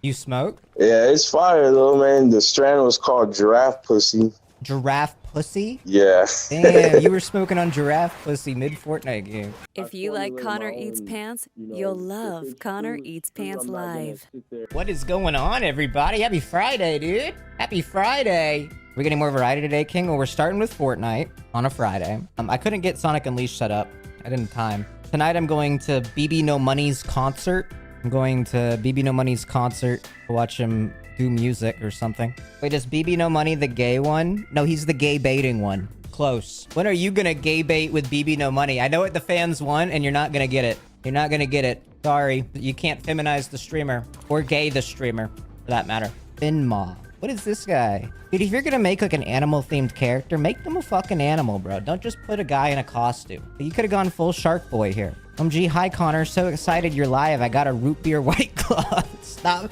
You smoke? Yeah, it's fire though, man. The strand was called Giraffe Pussy. Giraffe pussy? Yeah. Damn, you were smoking on giraffe pussy mid-Fortnite game. If you like Connor Eats Pants, you'll love Connor Eats Pants Live. What is going on, everybody? Happy Friday, dude. Happy Friday. We're getting more variety today, King. Well, we're starting with Fortnite on a Friday. I couldn't get Sonic Unleashed set up. I didn't have time. Tonight, I'm going to BB No Money's concert. I'm going to BB No Money's concert to watch him do music or something. Wait, is BB No Money the gay one? No, he's the gay baiting one. Close. When are you gonna gay bait with BB No Money? I know what the fans want, and you're not gonna get it. You're not gonna get it. Sorry. You can't feminize the streamer. Or gay the streamer, for that matter. Finma. What is this guy? Dude, if you're gonna make like an animal-themed character, make them a fucking animal, bro. Don't just put a guy in a costume. You could have gone full Shark Boy here. OMG, hi Connor. So excited you're live. I got a root beer White Claw. Stop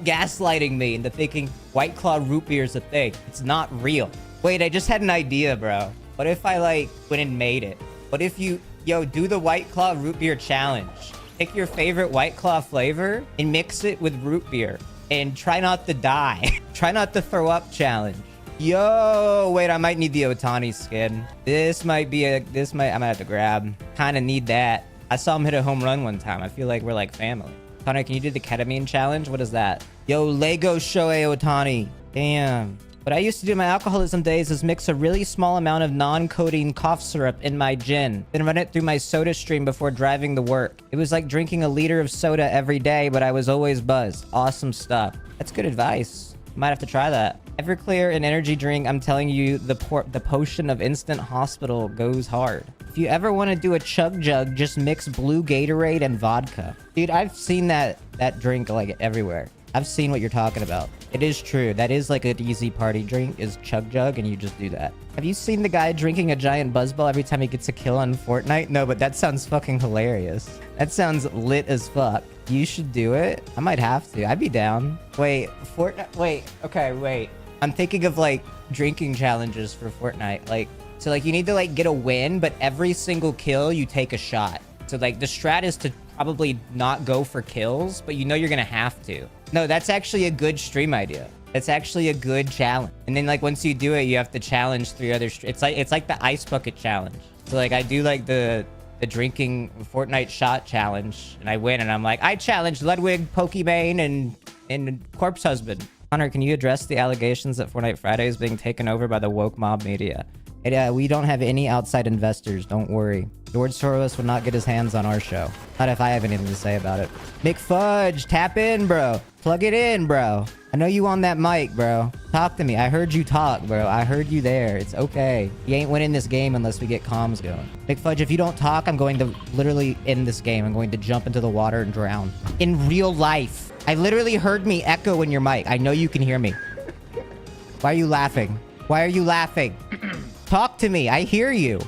gaslighting me into thinking White Claw root beer is a thing. It's not real. Wait, I just had an idea, bro. What if I, like, went and made it? What if you, do the White Claw root beer challenge. Pick your favorite White Claw flavor and mix it with root beer. And try not to die. Try not to throw up challenge. Yo, wait, I might need the Otani skin. I'm gonna have to grab. Kinda need that. I saw him hit a home run one time. I feel like we're like family. Connor, can you do the ketamine challenge? What is that? Yo, Lego Shohei Otani. Damn. What I used to do in my alcoholism days is mix a really small amount of non-codeine cough syrup in my gin, then run it through my soda stream before driving to work. It was like drinking a liter of soda every day, but I was always buzzed. Awesome stuff. That's good advice. Might have to try that. Everclear and energy drink, I'm telling you, the potion of instant hospital goes hard. If you ever want to do a chug jug, just mix blue Gatorade and vodka. Dude, I've seen that drink like everywhere. I've seen what you're talking about. It is true. That is like an easy party drink is chug jug, and you just do that. Have you seen the guy drinking a giant buzzball every time he gets a kill on Fortnite? No, but that sounds fucking hilarious. That sounds lit as fuck. You should do it. I might have to. I'd be down. Wait, Fortnite. Wait. Okay, wait. I'm thinking of like drinking challenges for Fortnite. Like, so like you need to like get a win, but every single kill you take a shot. So like the strat is to probably not go for kills, but you know you're gonna have to. No, that's actually a good stream idea. That's actually a good challenge. And then like once you do it, you have to challenge 3 other. It's like the ice bucket challenge. So like I do like the drinking Fortnite shot challenge, and I win, and I'm like, I challenged Ludwig, Pokimane, and Corpse Husband. Connor, can you address the allegations that Fortnite Friday is being taken over by the woke mob media? We don't have any outside investors, don't worry. George Soros would not get his hands on our show. Not if I have anything to say about it. McFudge, tap in, bro. Plug it in, bro. I know you on that mic, bro. Talk to me. I heard you talk, bro. I heard you there. It's okay. You ain't winning this game unless we get comms going. McFudge, if you don't talk, I'm going to literally end this game. I'm going to jump into the water and drown. In real life. I literally heard me echo in your mic. I know you can hear me. Why are you laughing? Why are you laughing? Talk to me. I hear you.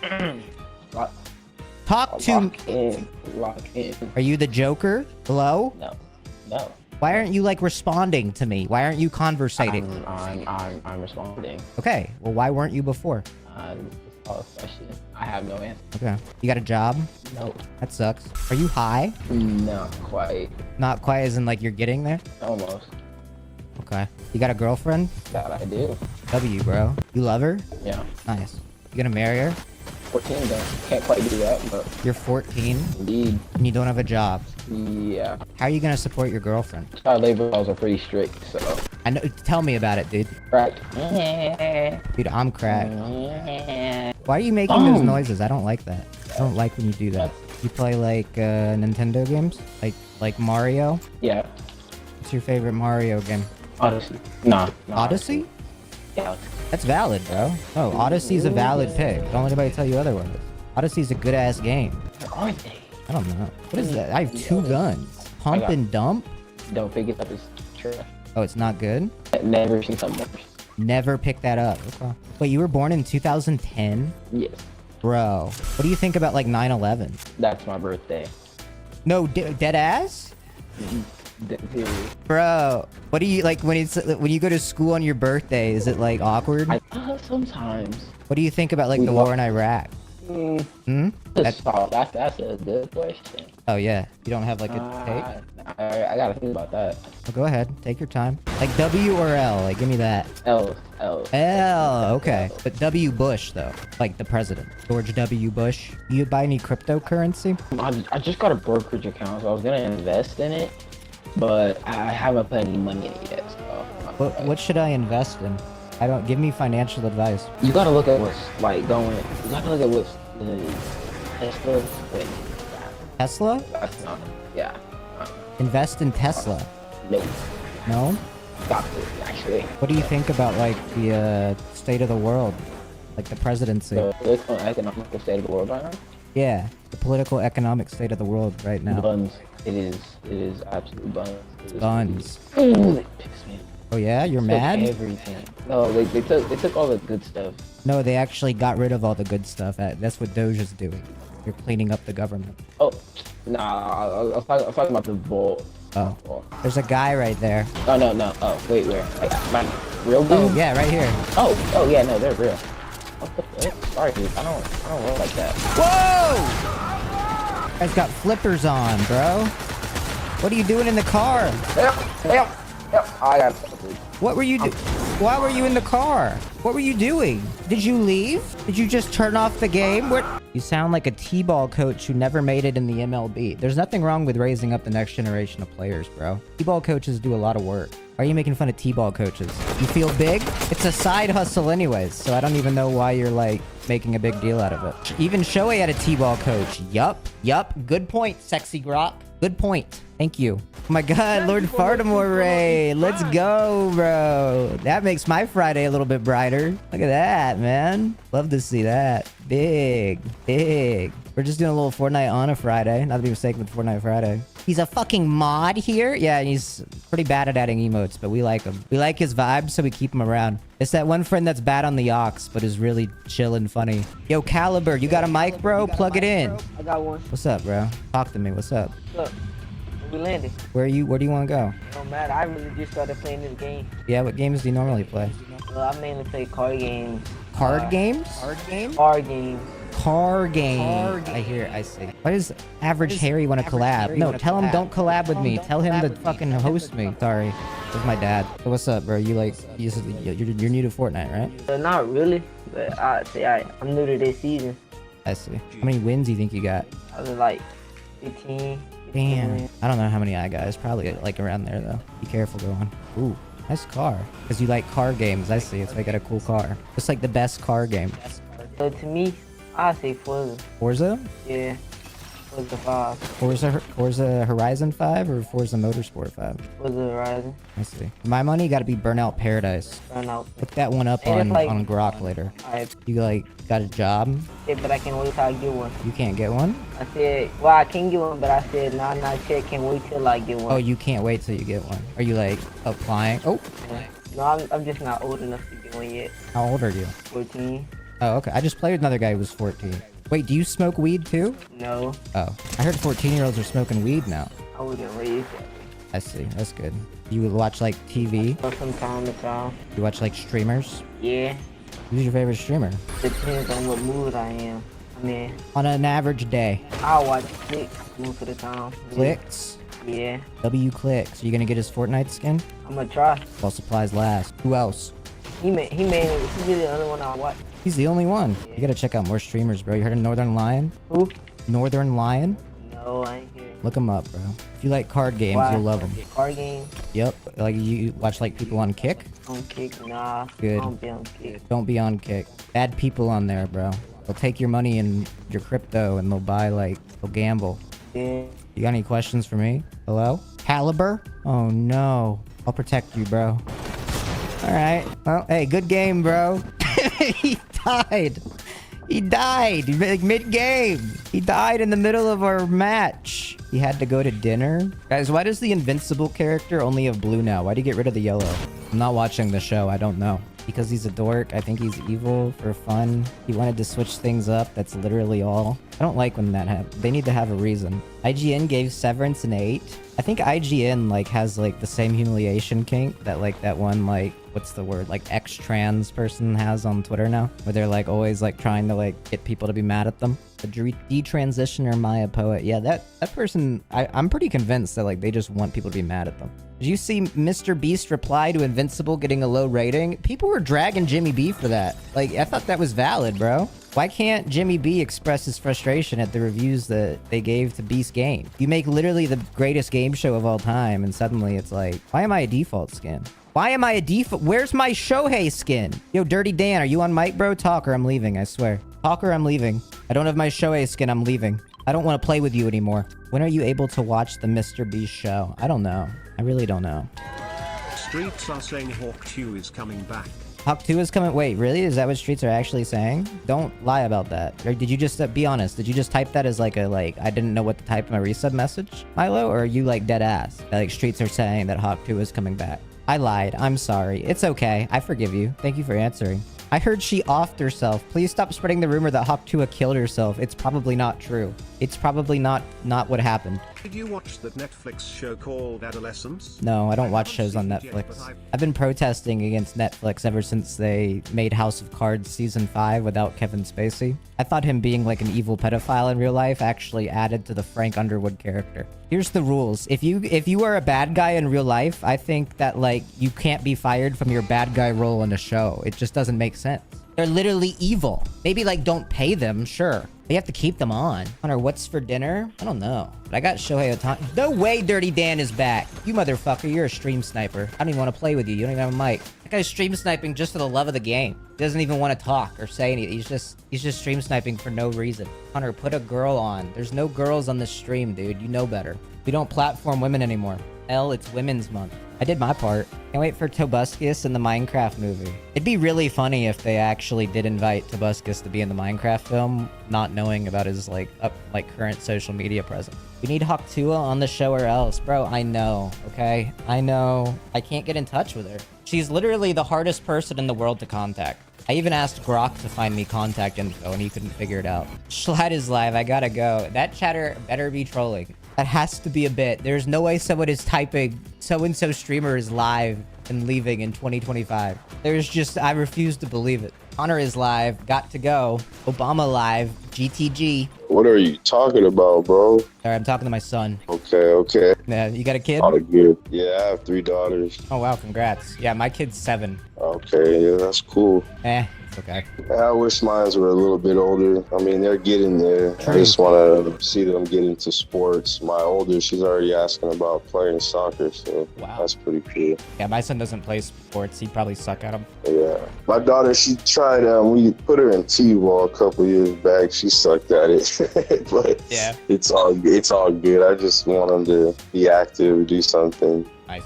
Talk to me. Lock in. Are you the Joker? Hello? No. Why aren't you like responding to me? Why aren't you conversating? I'm responding. Okay. Well, why weren't you before? It's all a question. I have no answer. Okay. You got a job? No. That sucks. Are you high? Not quite. Not quite as in like you're getting there? Almost. Okay. You got a girlfriend? That I do. W, bro. You love her? Yeah. Nice. You gonna marry her? 14 though. Can't quite do that, but You're 14? indeed. And you don't have a job. Yeah. How are you gonna support your girlfriend? Child labor laws are pretty strict, so. I know. Tell me about it, dude. Right. Dude, I'm cracked. Why are you making those noises? I don't like that. I don't like when you do that. You play like Nintendo games? Like Mario? Yeah. What's your favorite Mario game? Odyssey. Nah. Odyssey? Yeah. That's valid, bro. Oh, Odyssey's a valid pick. Don't let anybody tell you otherwise. Odyssey's a good ass game. Where are they? I don't know. What is that? I have 2 guns. Pump and dump? Don't pick it up as trash. Oh, it's not good? Never seen something worse. Never picked that up. Okay. Wait, you were born in 2010? Yes. Bro, what do you think about like 9/11? That's my birthday. No, dead ass? Period. Bro, what do you like when you go to school on your birthday? Is it like awkward? Sometimes. What do you think about like the war in Iraq? That's a good question. Oh yeah, you don't have like a tape? I gotta think about that. Well, go ahead, take your time. Like W or L? Like give me that. L. L, okay. But W Bush though, like the president, George W. Bush. You buy any cryptocurrency? I just got a brokerage account, so I was gonna invest in it, but I haven't put any money in it yet. So What should I invest in? I don't. Give me financial advice. you gotta look at what's like going. You gotta look at what's the Tesla. Wait, Tesla? that's not. Yeah. Invest in Tesla. No. No? Stop it. Actually. What do you think about like the state of the world, like the presidency? The political and economical state of the world right now. Yeah, the political economic state of the world right now. Buns. It is absolute buns. It is Buns. Ooh, it picks me. Oh yeah, you're Took mad? everything. No, they took all the good stuff. No, they actually got rid of all the good stuff. That's what Doge is doing. You're cleaning up the government. Oh, nah. I was talking about the vault. Oh, there's a guy right there. Oh no. Oh wait, where? Like, my real Oh dude? yeah, right here. Oh yeah, no, they're real. What the fuck? Sorry, dude. I don't roll like that. Whoa! Guy's got flippers on, bro. What are you doing in the car? Help! I got it. What were you doing? Why were you in the car? What were you doing? Did you leave? Did you just turn off the game? What? You sound like a T-ball coach who never made it in the MLB. There's nothing wrong with raising up the next generation of players, bro. T-ball coaches do a lot of work. Why are you making fun of T-ball coaches? You feel big? It's a side hustle anyways, so I don't even know why you're like making a big deal out of it. Even Shohei had a T-ball coach. Yup. Good point, sexy Grok. Good point. Thank you. Oh my god, Lord Fartimore Ray. Let's go, bro. That makes my Friday a little bit brighter. Look at that, man. Love to see that. Big. We're just doing a little Fortnite on a Friday. Not to be mistaken with Fortnite Friday. He's a fucking mod here? Yeah, he's pretty bad at adding emotes, but we like him. We like his vibe, so we keep him around. It's that one friend that's bad on the aux, but is really chill and funny. Yo, Caliber, you got a mic, bro? Plug it in. I got one. What's up, bro? Talk to me. What's up? Look, we landed. Where do you want to go? No matter. I really just started playing this game. Yeah, what games do you normally play? I mainly play card games. Card games? Card games. Car game. I see. Why does Average Harry want to collab? No, tell him don't collab with me. Tell him to fucking host me. Sorry. That's my dad. So what's up, bro? You're new to Fortnite, right? Not really, but I'd say I'm new to this season. I see. How many wins do you think you got? I was like 15. Damn. I don't know how many I got. It's probably like around there, though. Be careful going. Ooh, nice car. Because you like car games. I see. It's like got a cool car. It's like the best car game. So to me, I'd say Forza. Forza? Yeah. Forza 5. Forza Horizon 5 or Forza Motorsport 5? Forza Horizon. I see. My money got to be Burnout Paradise. Burnout. Look that one up And on, it's like- on Grok later. Alright. You like got a job? Yeah, but I can't wait till I get one. You can't get one? I said, well, I can get one, but I said, nah, not yet. Can't wait till I get one. Oh, you can't wait till you get one. Are you like applying? Oh, Yeah. No, I'm just not old enough to get one yet. how old are you? 14. Oh, okay. I just played with another guy who was 14. Wait, do you smoke weed too? No, Oh, I heard 14-year-olds are smoking weed now. I wasn't raised that way. I see. That's good. You watch like TV? But from time to time, You watch like streamers? yeah, Who's your favorite streamer? depends on what mood I am. I mean, On an average day. I'll watch clicks most of the time. Clicks? Yeah, W Clicks. Are you gonna get his Fortnite skin? I'm gonna try. While supplies last. Who else? He made it. He's really the only one I watch. He's the only one. You gotta check out more streamers, bro. You heard of Northern Lion? Who? Northern Lion? No, I ain't here. Look him up, bro. If you like card games, Why? you'll love them. Card game, Yep. Like you watch like people on Kick? on kick, nah. Good. I don't be on kick. Don't be on Kick. Bad people on there, bro. They'll take your money and your crypto and they'll gamble. Yeah. You got any questions for me? Hello? Caliber? Oh no. I'll protect you, bro. Alright. Well, hey, good game, bro. He died. He died like mid-game. He died in the middle of our match. He had to go to dinner. Guys, why does the invincible character only have blue now? Why do you get rid of the yellow? I'm not watching the show. I don't know. Because he's a dork. I think he's evil for fun. He wanted to switch things up. That's literally all. I don't like when that happens. They need to have a reason. IGN gave Severance an 8. I think IGN like has like the same humiliation kink that like that one like what's the word like ex-trans person has on Twitter now, where they're like always like trying to like get people to be mad at them. The detransitioner Maya poet. Yeah, that person. I'm pretty convinced that like they just want people to be mad at them. Did you see Mr. Beast reply to Invincible getting a low rating? People were dragging Jimmy B for that. Like I thought that was valid, bro. Why can't Jimmy B express his frustration at the reviews that they gave to Beast Game? You make literally the greatest game show of all time, and suddenly it's like, why am I a default skin? Why am I a default? Where's my Shohei skin? Yo, Dirty Dan, are you on mic, bro? Talk or I'm leaving, I swear. Talk or I'm leaving. I don't have my Shohei skin, I'm leaving. I don't want to play with you anymore. When are you able to watch the Mr. Beast show? I don't know. I really don't know. Streets are saying Hawk 2 is coming back. Hawk 2 is coming. Wait, really? Is that what streets are actually saying? Don't lie about that. Or did you just be honest? Did you just type that as like a I didn't know what to type in my resub message, Milo? Or are you like dead ass? That, like streets are saying that Hawk 2 is coming back. I lied. I'm sorry. It's okay. I forgive you. Thank you for answering. I heard she offed herself. Please stop spreading the rumor that Hawk 2 killed herself. It's probably not true. It's probably not what happened. Did you watch that Netflix show called Adolescence? No, I don't watch shows on Netflix. I've been protesting against Netflix ever since they made House of Cards Season 5 without Kevin Spacey. I thought him being like an evil pedophile in real life actually added to the Frank Underwood character. Here's the rules. If you are a bad guy in real life, I think that like you can't be fired from your bad guy role in a show. It just doesn't make sense. They're literally evil. Maybe like don't pay them, sure. But you have to keep them on. Connor, what's for dinner? I don't know. But I got Shohei Ohtani. No way Dirty Dan is back. You motherfucker, you're a stream sniper. I don't even want to play with you. You don't even have a mic. That guy's stream sniping just for the love of the game. He doesn't even want to talk or say anything. He's just stream sniping for no reason. Connor, put a girl on. There's no girls on the stream, dude. You know better. We don't platform women anymore. It's Women's Month. I did my part. Can't wait for Tobuscus in the Minecraft movie. It'd be really funny if they actually did invite Tobuscus to be in the Minecraft film, not knowing about his current social media presence. We need Hawktua on the show or else. Bro, I know, okay? I know. I can't get in touch with her. She's literally the hardest person in the world to contact. I even asked Grok to find me contact info and he couldn't figure it out. Schlatt is live. I gotta go. That chatter better be trolling. That has to be a bit. There's no way someone is typing so-and-so streamer is live and leaving in 2025. I refuse to believe it. Connor is live. Got to go. Obama live. GTG. What are you talking about, bro? Sorry, I'm talking to my son. Okay. Yeah, you got a kid? All good. Yeah, I have 3 daughters. Oh, wow. Congrats. Yeah, my kid's 7. Okay, yeah, that's cool. It's okay. I wish mine were a little bit older. I mean, they're getting there. True. I just want to see them get into sports. My older, she's already asking about playing soccer, so Wow. that's pretty cool. Yeah, my son doesn't play sports. He'd probably suck at them. Yeah. My daughter, she tried, we put her in T-ball a couple years back. She sucked at it. But Yeah. it's all good. I just want them to be active, do something. Nice.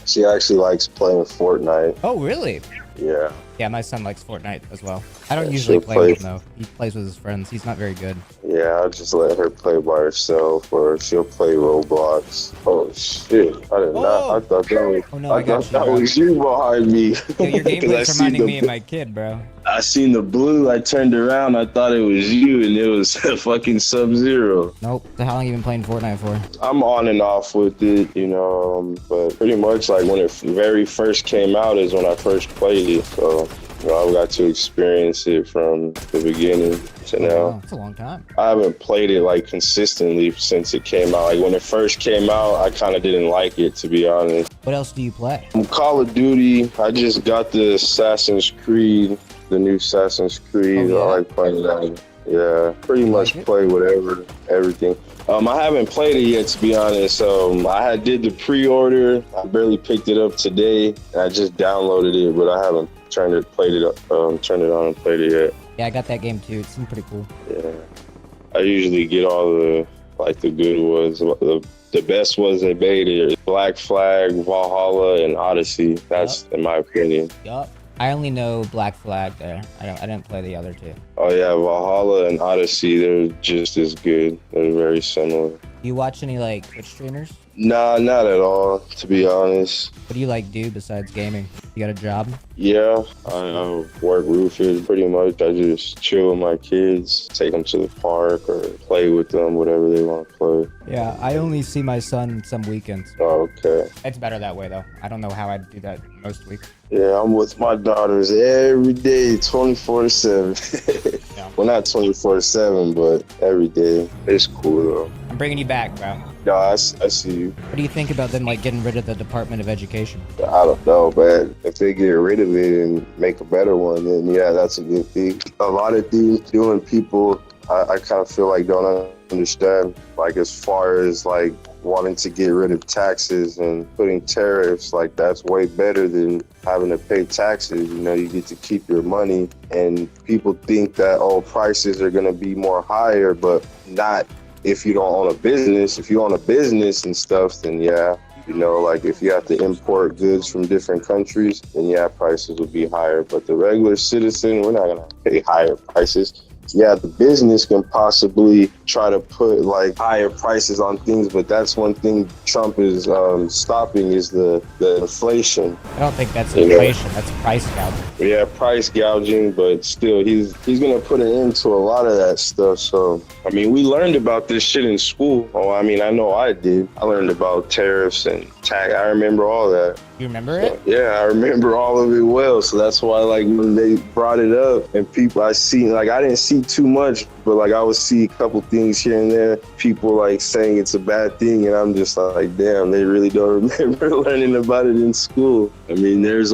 She actually likes playing Fortnite. Oh, really? Yeah. Yeah, my son likes Fortnite as well. I don't Yeah, usually she'll play with him, though. He plays with his friends. He's not very good. Yeah, I'll just let her play by herself, or she'll play Roblox. Oh shit! I did not. I thought that was. Oh, no, I got thought you, that bro. was you behind me. Yo, your 'Cause I gameplay's seen reminding the- me of my kid, bro. I seen the blue. I turned around. I thought it was you, and it was fucking Sub-Zero. Nope. So how long you been playing Fortnite for? I'm on and off with it, but pretty much like when it very first came out is when I first played it. So I got to experience it from the beginning to now. Wow, that's a long time. I haven't played it like consistently since it came out. Like when it first came out, I kind of didn't like it, to be honest. What else do you play? Call of Duty, I just got the Assassin's Creed, the new Assassin's Creed. Oh, yeah? I like playing that. Yeah, pretty much like it? play whatever, everything. I haven't played it yet, to be honest. I did the pre-order. I barely picked it up today. I just downloaded it, but I haven't turned it on and played it yet. Yeah, I got that game too. It seemed pretty cool. Yeah, I usually get all the good ones. The best ones they made are Black Flag, Valhalla, and Odyssey. That's in my opinion. Yup. I only know Black Flag there. I didn't play the other two. Oh yeah, Valhalla and Odyssey, they're just as good. They're very similar. Do you watch any like Twitch streamers? Nah, not at all, to be honest. What do you like do besides gaming? You got a job? Yeah, I work roofing pretty much. I just chill with my kids, take them to the park or play with them, whatever they want to play. Yeah, I only see my son some weekends. Oh, okay. It's better that way, though. I don't know how I'd do that most weeks. Yeah, I'm with my daughters every day, 24/7. Yeah. Well, not 24/7, but every day. It's cool, though. I'm bringing you back, bro. No, I see you. What do you think about them, like, getting rid of the Department of Education? I don't know, man. If they get rid of it and make a better one, then yeah, that's a good thing. A lot of things doing people, I kind of feel like don't understand. Like as far as like wanting to get rid of taxes and putting tariffs, like that's way better than having to pay taxes. You know, you get to keep your money, and people think that prices are going to be more higher, but not if you don't own a business. If you own a business and stuff, then yeah. You know, like if you have to import goods from different countries, then yeah, prices would be higher. But the regular citizen, we're not gonna pay higher prices. Yeah, the business can possibly try to put like higher prices on things, but that's one thing Trump is stopping is the inflation. I don't think that's inflation. That's price gouging. Yeah, price gouging, but still, he's gonna put an end to a lot of that stuff. So, I mean, we learned about this shit in school. Oh, I mean, I know I did. I learned about tariffs and tax. I remember all that. You remember it? Yeah, I remember all of it well. So that's why, like, when they brought it up and people I see, like, I didn't see too much, but like I would see a couple things here and there, people like saying it's a bad thing, and I'm just like, damn, they really don't remember learning about it in school. I mean, there's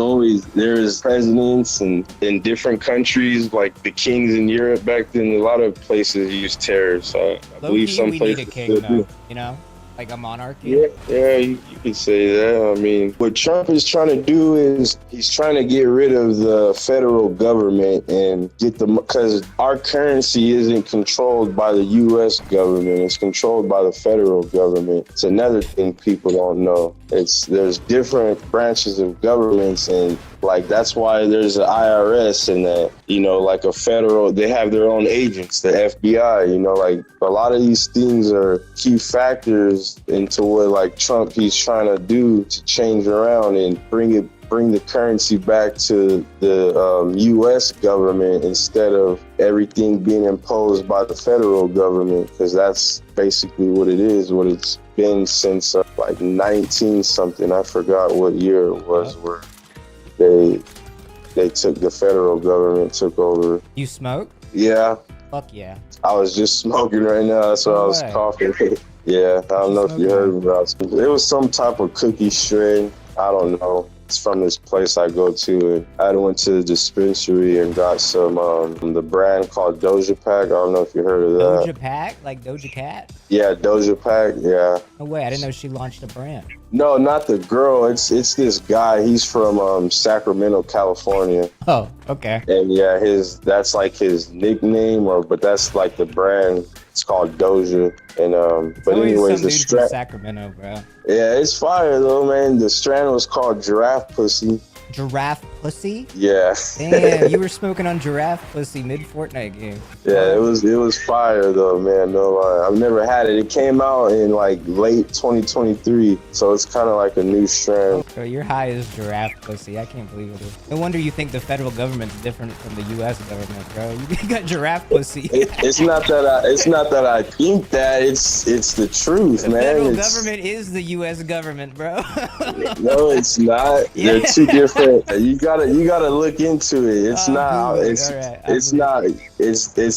presidents and in different countries, like the kings in Europe back then, a lot of places used tariffs. I believe some we places need a king, though, you know? Like a monarchy? Yeah, you could say that. I mean, what Trump is trying to do is he's trying to get rid of the federal government and because our currency isn't controlled by the U.S. government. It's controlled by the federal government. It's another thing people don't know. There's different branches of governments, and like that's why there's an IRS and that, you know, like a federal, they have their own agents, the FBI, you know, like a lot of these things are key factors into what like Trump he's trying to do to change around and bring the currency back to the U.S. government instead of everything being imposed by the federal government, because that's basically what it is, what it's been since like 19 something. I forgot what year it was where they took the federal government took over. You smoke? Yeah. Fuck yeah. I was just smoking right now. That's why I was coughing. Yeah, I don't know if you heard about it. It was some type of cookie strain. I don't know. It's from this place I go to, and I went to the dispensary and got some the brand called Doja Pack. I don't know if you heard of that. Doja Pack? Like Doja Cat? Yeah, Doja Pack, yeah. No way, I didn't know she launched a brand. No, not the girl. It's this guy. He's from Sacramento, California. Oh, okay. And yeah, that's like his nickname, but that's like the brand. It's called Doja. And but anyways, the strand. Sacramento, bro. Yeah, it's fire though, man. The strand was called Giraffe Pussy. Giraffe Pussy? Yeah. Damn, you were smoking on Giraffe Pussy mid Fortnite game. Yeah, it was fire though, man. No lie. I've never had it. It came out in like late 2023, so it's kind of like a new strand. Bro, your high is Giraffe Pussy. I can't believe it. No wonder you think the federal government's different from the U.S. government, bro. You got Giraffe Pussy. It's not that I think that. It's the truth, man. The federal government is the U.S. government, bro. No, it's not. Yeah. They're two different. You gotta look into it. It's not. It's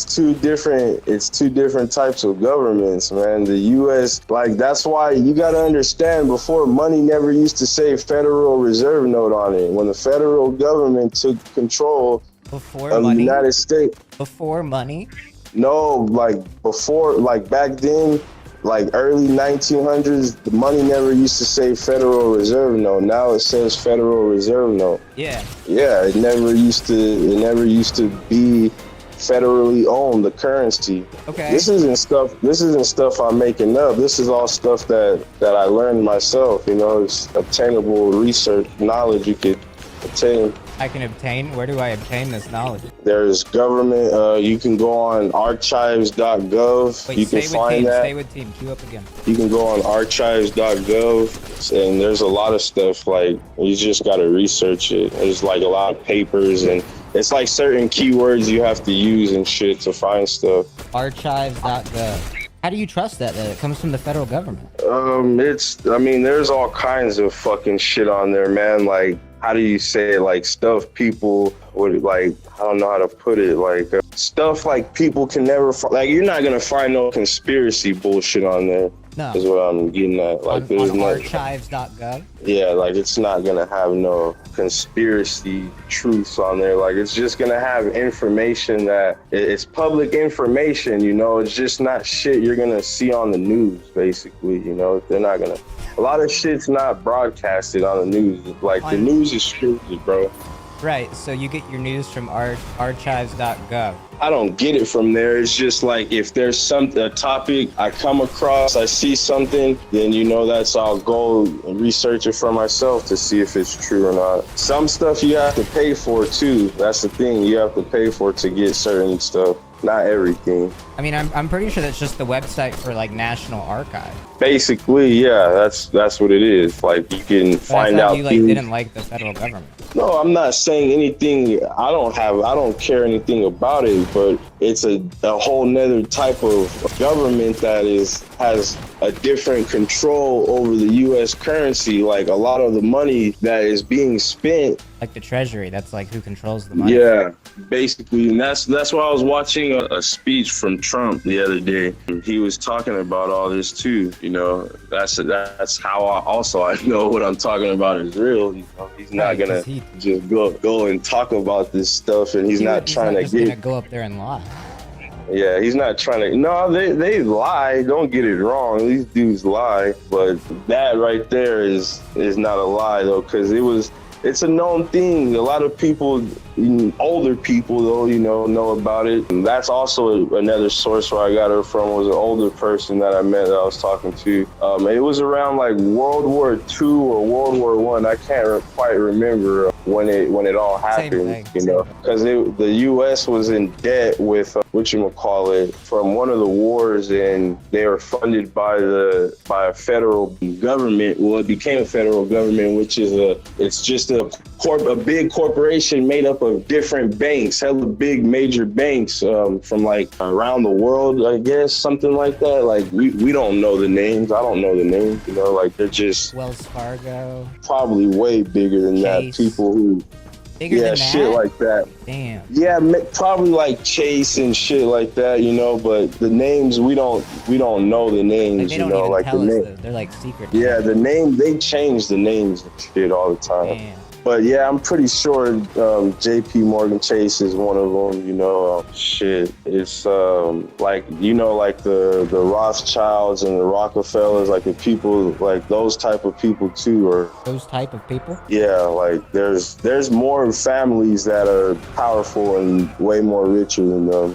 two different. It's two different types of governments, man. The U.S. like that's why you gotta understand. Before, money never used to say Federal Reserve Note on it. When the federal government took control of the United States. Before money. No, like before, like back then. Like early 1900s, the money never used to say Federal Reserve Note. Now it says Federal Reserve Note. Yeah. Yeah, it never used to be federally owned, the currency. Okay. This isn't stuff I'm making up. This is all stuff that I learned myself, you know. It's obtainable research knowledge you could obtain. I can obtain? Where do I obtain this knowledge? There's government. You can go on archives.gov. Wait, You can find that. Stay with team. Queue up again. You can go on archives.gov, and there's a lot of stuff. Like, you just got to research it. There's like a lot of papers, and it's like certain keywords you have to use and shit to find stuff. Archives.gov. How do you trust that it comes from the federal government? I mean, there's all kinds of fucking shit on there, man. Like, how do you say it? Like, stuff people would, like, I don't know how to put it. Like, stuff like people can never, like, you're not gonna find no conspiracy bullshit on there. No. Is what I'm getting at. Like, there's on no archives.gov? Yeah, like, it's not gonna have no conspiracy truths on there. Like, it's just gonna have information that it's public information, you know. It's just not shit you're gonna see on the news, basically, you know. They're not gonna, a lot of shit's not broadcasted on the news. Like, the news is stupid, bro. Right, so you get your news from archives.gov. I don't get it from there. It's just like, if there's a topic I come across, I see something, then, you know, I'll go and research it for myself to see if it's true or not. Some stuff you have to pay for too. That's the thing. You have to pay for to get certain stuff. Not everything. I mean, I'm pretty sure that's just the website for like National Archive. Basically, yeah, that's what it is. Like, you can find out. You like didn't like the federal government. No, I'm not saying anything. I don't care anything about it, but it's a whole nother type of government that has a different control over the U.S. currency. Like, a lot of the money that is being spent, like the Treasury, that's like who controls the money. Yeah, basically, and that's why I was watching a speech from Trump the other day. He was talking about all this too. You know, that's how I know what I'm talking about is real. You know, he's not gonna just go and talk about this stuff, and he's not trying to gonna go up there and lie. Yeah, he's not trying to. No, they lie. Don't get it wrong. These dudes lie, but that right there is not a lie though, because it's a known thing. A lot of people, older people though, you know about it. And that's also another source where I got it from, was an older person that I met that I was talking to. It was around like World War II or World War I. I can't quite remember when it all happened, you know, because the U.S. was in debt with whatchamacallit from one of the wars, and they were funded by a federal government. Well, it became a federal government, which is it's just a big corporation made up of different banks, hella big major banks from like around the world, I guess, something like that. Like, we don't know the names. I don't know the names, you know, like, they're just Wells Fargo. Probably way bigger than Chase. that. People who Bigger than shit that? like that. Damn. Yeah, probably like Chase and shit like that, you know, but the names, we don't know the names, They you don't know, even like tell the us, name. though. They're like secret. Yeah, the name, they change the names and shit all the time. Damn. But yeah, I'm pretty sure JP Morgan Chase is one of them, you know. Shit, it's like, you know, like the Rothschilds and the Rockefellers, like the people, like those type of people too, or those type of people. Yeah, like there's more families that are powerful and way more richer than them.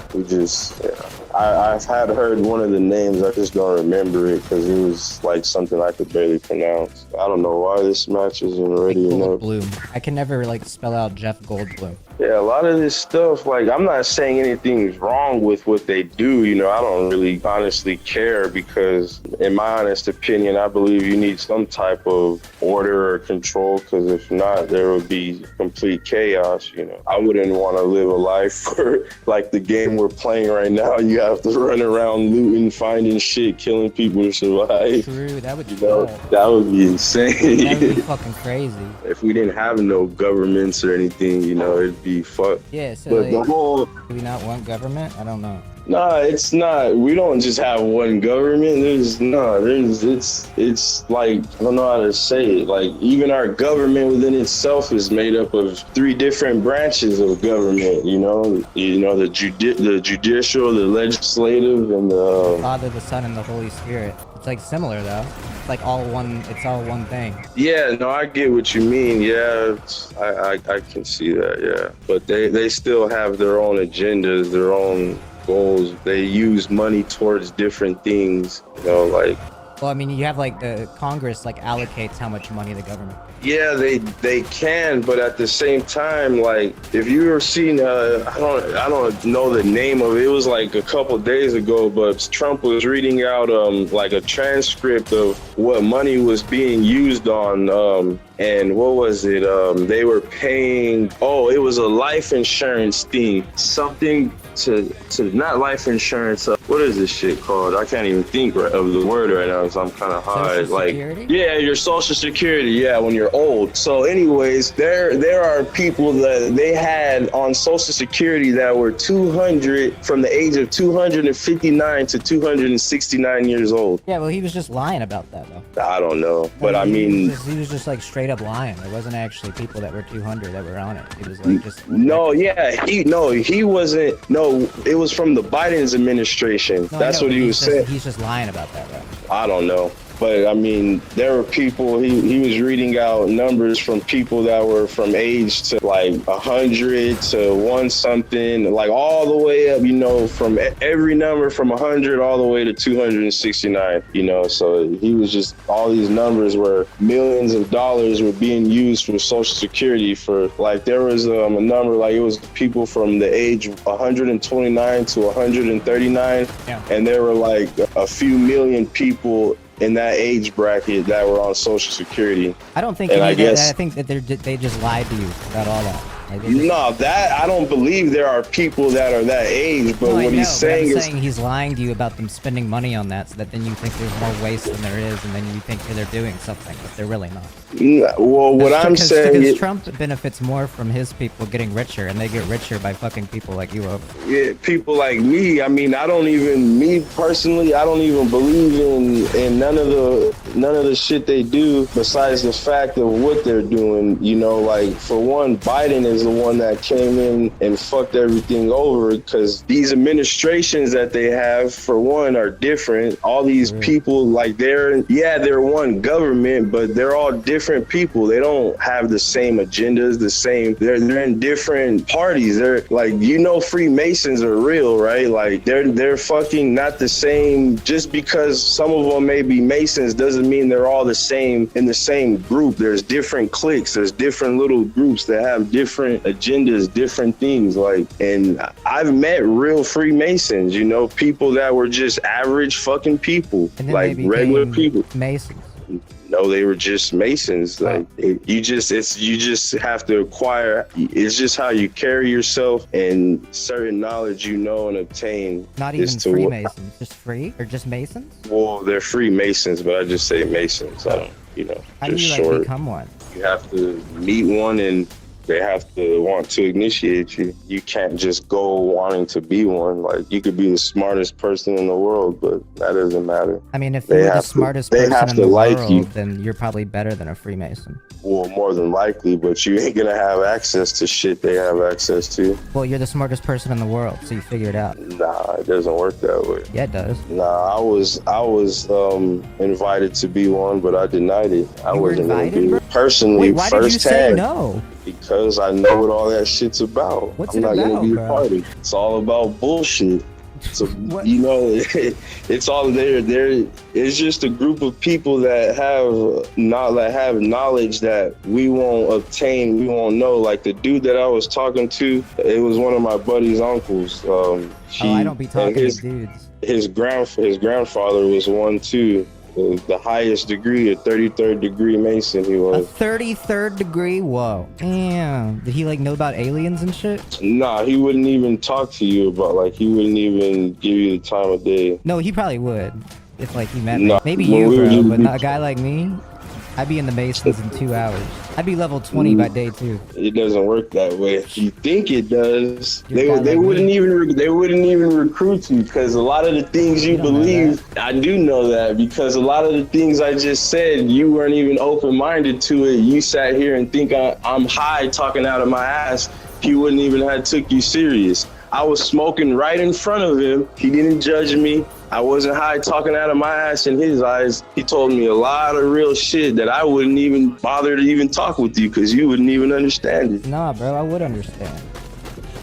I've heard one of the names, I just don't remember it because it was like something I could barely pronounce. I don't know why this match isn't ready enough. Goldblum. I can never like spell out Jeff Goldblum. Yeah, a lot of this stuff, like, I'm not saying anything's wrong with what they do, you know. I don't really honestly care because, in my honest opinion, I believe you need some type of order or control, because if not, there would be complete chaos, you know. I wouldn't want to live a life for, like, the game we're playing right now. You have to run around looting, finding shit, killing people to survive. True, that would be that would be insane. That would be fucking crazy. If we didn't have no governments or anything, you know, it'd be fucked. Yeah, so but like, the whole, do we not want government? I don't know. Nah, it's not. We don't just have one government. It's like, I don't know how to say it. Like, even our government within itself is made up of 3 different branches of government. You know, the judicial, the legislative, and the Father, the Son, and the Holy Spirit. It's like similar though. It's like all one. It's all one thing. Yeah, no, I get what you mean. Yeah, I can see that. Yeah, but they still have their own agendas, their own goals. They use money towards different things. You know, like. Well, I mean, you have like the Congress like allocates how much money the government Yeah, they can, but at the same time, like if you were seeing, I don't know the name of it. It was like a couple days ago, but Trump was reading out like a transcript of what money was being used on, and what was it? They were paying. Oh, it was a life insurance thing, something to not life insurance. What is this shit called? I can't even think of the word right now, so I'm kind of high. Like, yeah, your Social Security. Yeah, when you're old. So, anyways, there are people that they had on Social Security that were 200 from the age of 259 to 269 years old. Yeah, well, he was just lying about that, though. I don't know, but I mean, he was just like straight up lying. There wasn't actually people that were 200 that were on it. He was like just. No, yeah, he wasn't. No, it was from the Biden's administration. No, that's what he was saying. He's just lying about that, right? I don't know. But I mean, there were people, he was reading out numbers from people that were from age to like 100 to one something, like all the way up, you know, from every number from 100 all the way to 269, you know. So he was just, all these numbers where millions of dollars were being used for Social Security for, like, there was a number, like it was people from the age 129 to 139. Yeah. And there were like a few million people in that age bracket that were on Social Security. I don't think any of that. I think that they just lied to you about all that. Like no, that I don't believe there are people that are that age. But what he's saying is, he's lying to you about them spending money on that, so that then you think there's more waste than there is, and then you think they're doing something, but they're really not. Well, what I'm saying is, Trump benefits more from his people getting richer, and they get richer by fucking people like you up. Yeah, people like me. I mean, me personally, I don't even believe in none of the shit they do, besides the fact of what they're doing. You know, like, for one, Biden is the one that came in and fucked everything over, because these administrations that they have, for one, are different. All these people, like, they're one government, but they're all different people. They don't have the same agendas, they're in different parties. They're like, you know, Freemasons are real, right? Like, they're fucking not the same. Just because some of them may be Masons doesn't mean they're all the same in the same group. There's different cliques, there's different little groups that have different agendas, different things. Like, and I've met real Freemasons, you know, people that were just average fucking people, like regular people. Masons. No, they were just Masons. Like, you just have to acquire. It's just how you carry yourself and certain knowledge you know and obtain. Not even Freemasons, just free or just Masons? Well, they're Freemasons, but I just say Masons. I don't, you know. How do you like become one? You have to meet one and they have to want to initiate you. You can't just go wanting to be one. Like, you could be the smartest person in the world, but that doesn't matter. I mean, if you're the smartest person in the world, then you're probably better than a Freemason. Well, more than likely, but you ain't gonna have access to shit they have access to. Well, you're the smartest person in the world, so you figure it out. Nah, it doesn't work that way. Yeah, it does. Nah, I was invited to be one, but I denied it. I wasn't gonna be personally. Wait, why did you say no? Because I know what all that shit's about. I'm not gonna be a part of it. It's all about bullshit. So, you know, it's all there. It's just a group of people that have knowledge that we won't obtain, we won't know. Like the dude that I was talking to, it was one of my buddy's uncles. I don't be talking to dudes. His grandfather was one too. The highest degree, a 33rd degree Mason he was. A 33rd degree? Whoa. Damn. Did he like know about aliens and shit? Nah, he wouldn't even talk to you about, like, he wouldn't even give you the time of day. No, he probably would. If like he met me. Maybe you, bro, but not a guy like me. I'd be in the Masons in 2 hours. I'd be level 20 by day 2. It doesn't work that way. If you think it does, they wouldn't even recruit you, because a lot of the things you believe, I do know that, because a lot of the things I just said, you weren't even open-minded to it. You sat here and think I'm high talking out of my ass. He wouldn't even have took you serious. I was smoking right in front of him. He didn't judge me. I wasn't high talking out of my ass in his eyes. He told me a lot of real shit that I wouldn't even bother to even talk with you, because you wouldn't even understand it. Nah, bro, I would understand.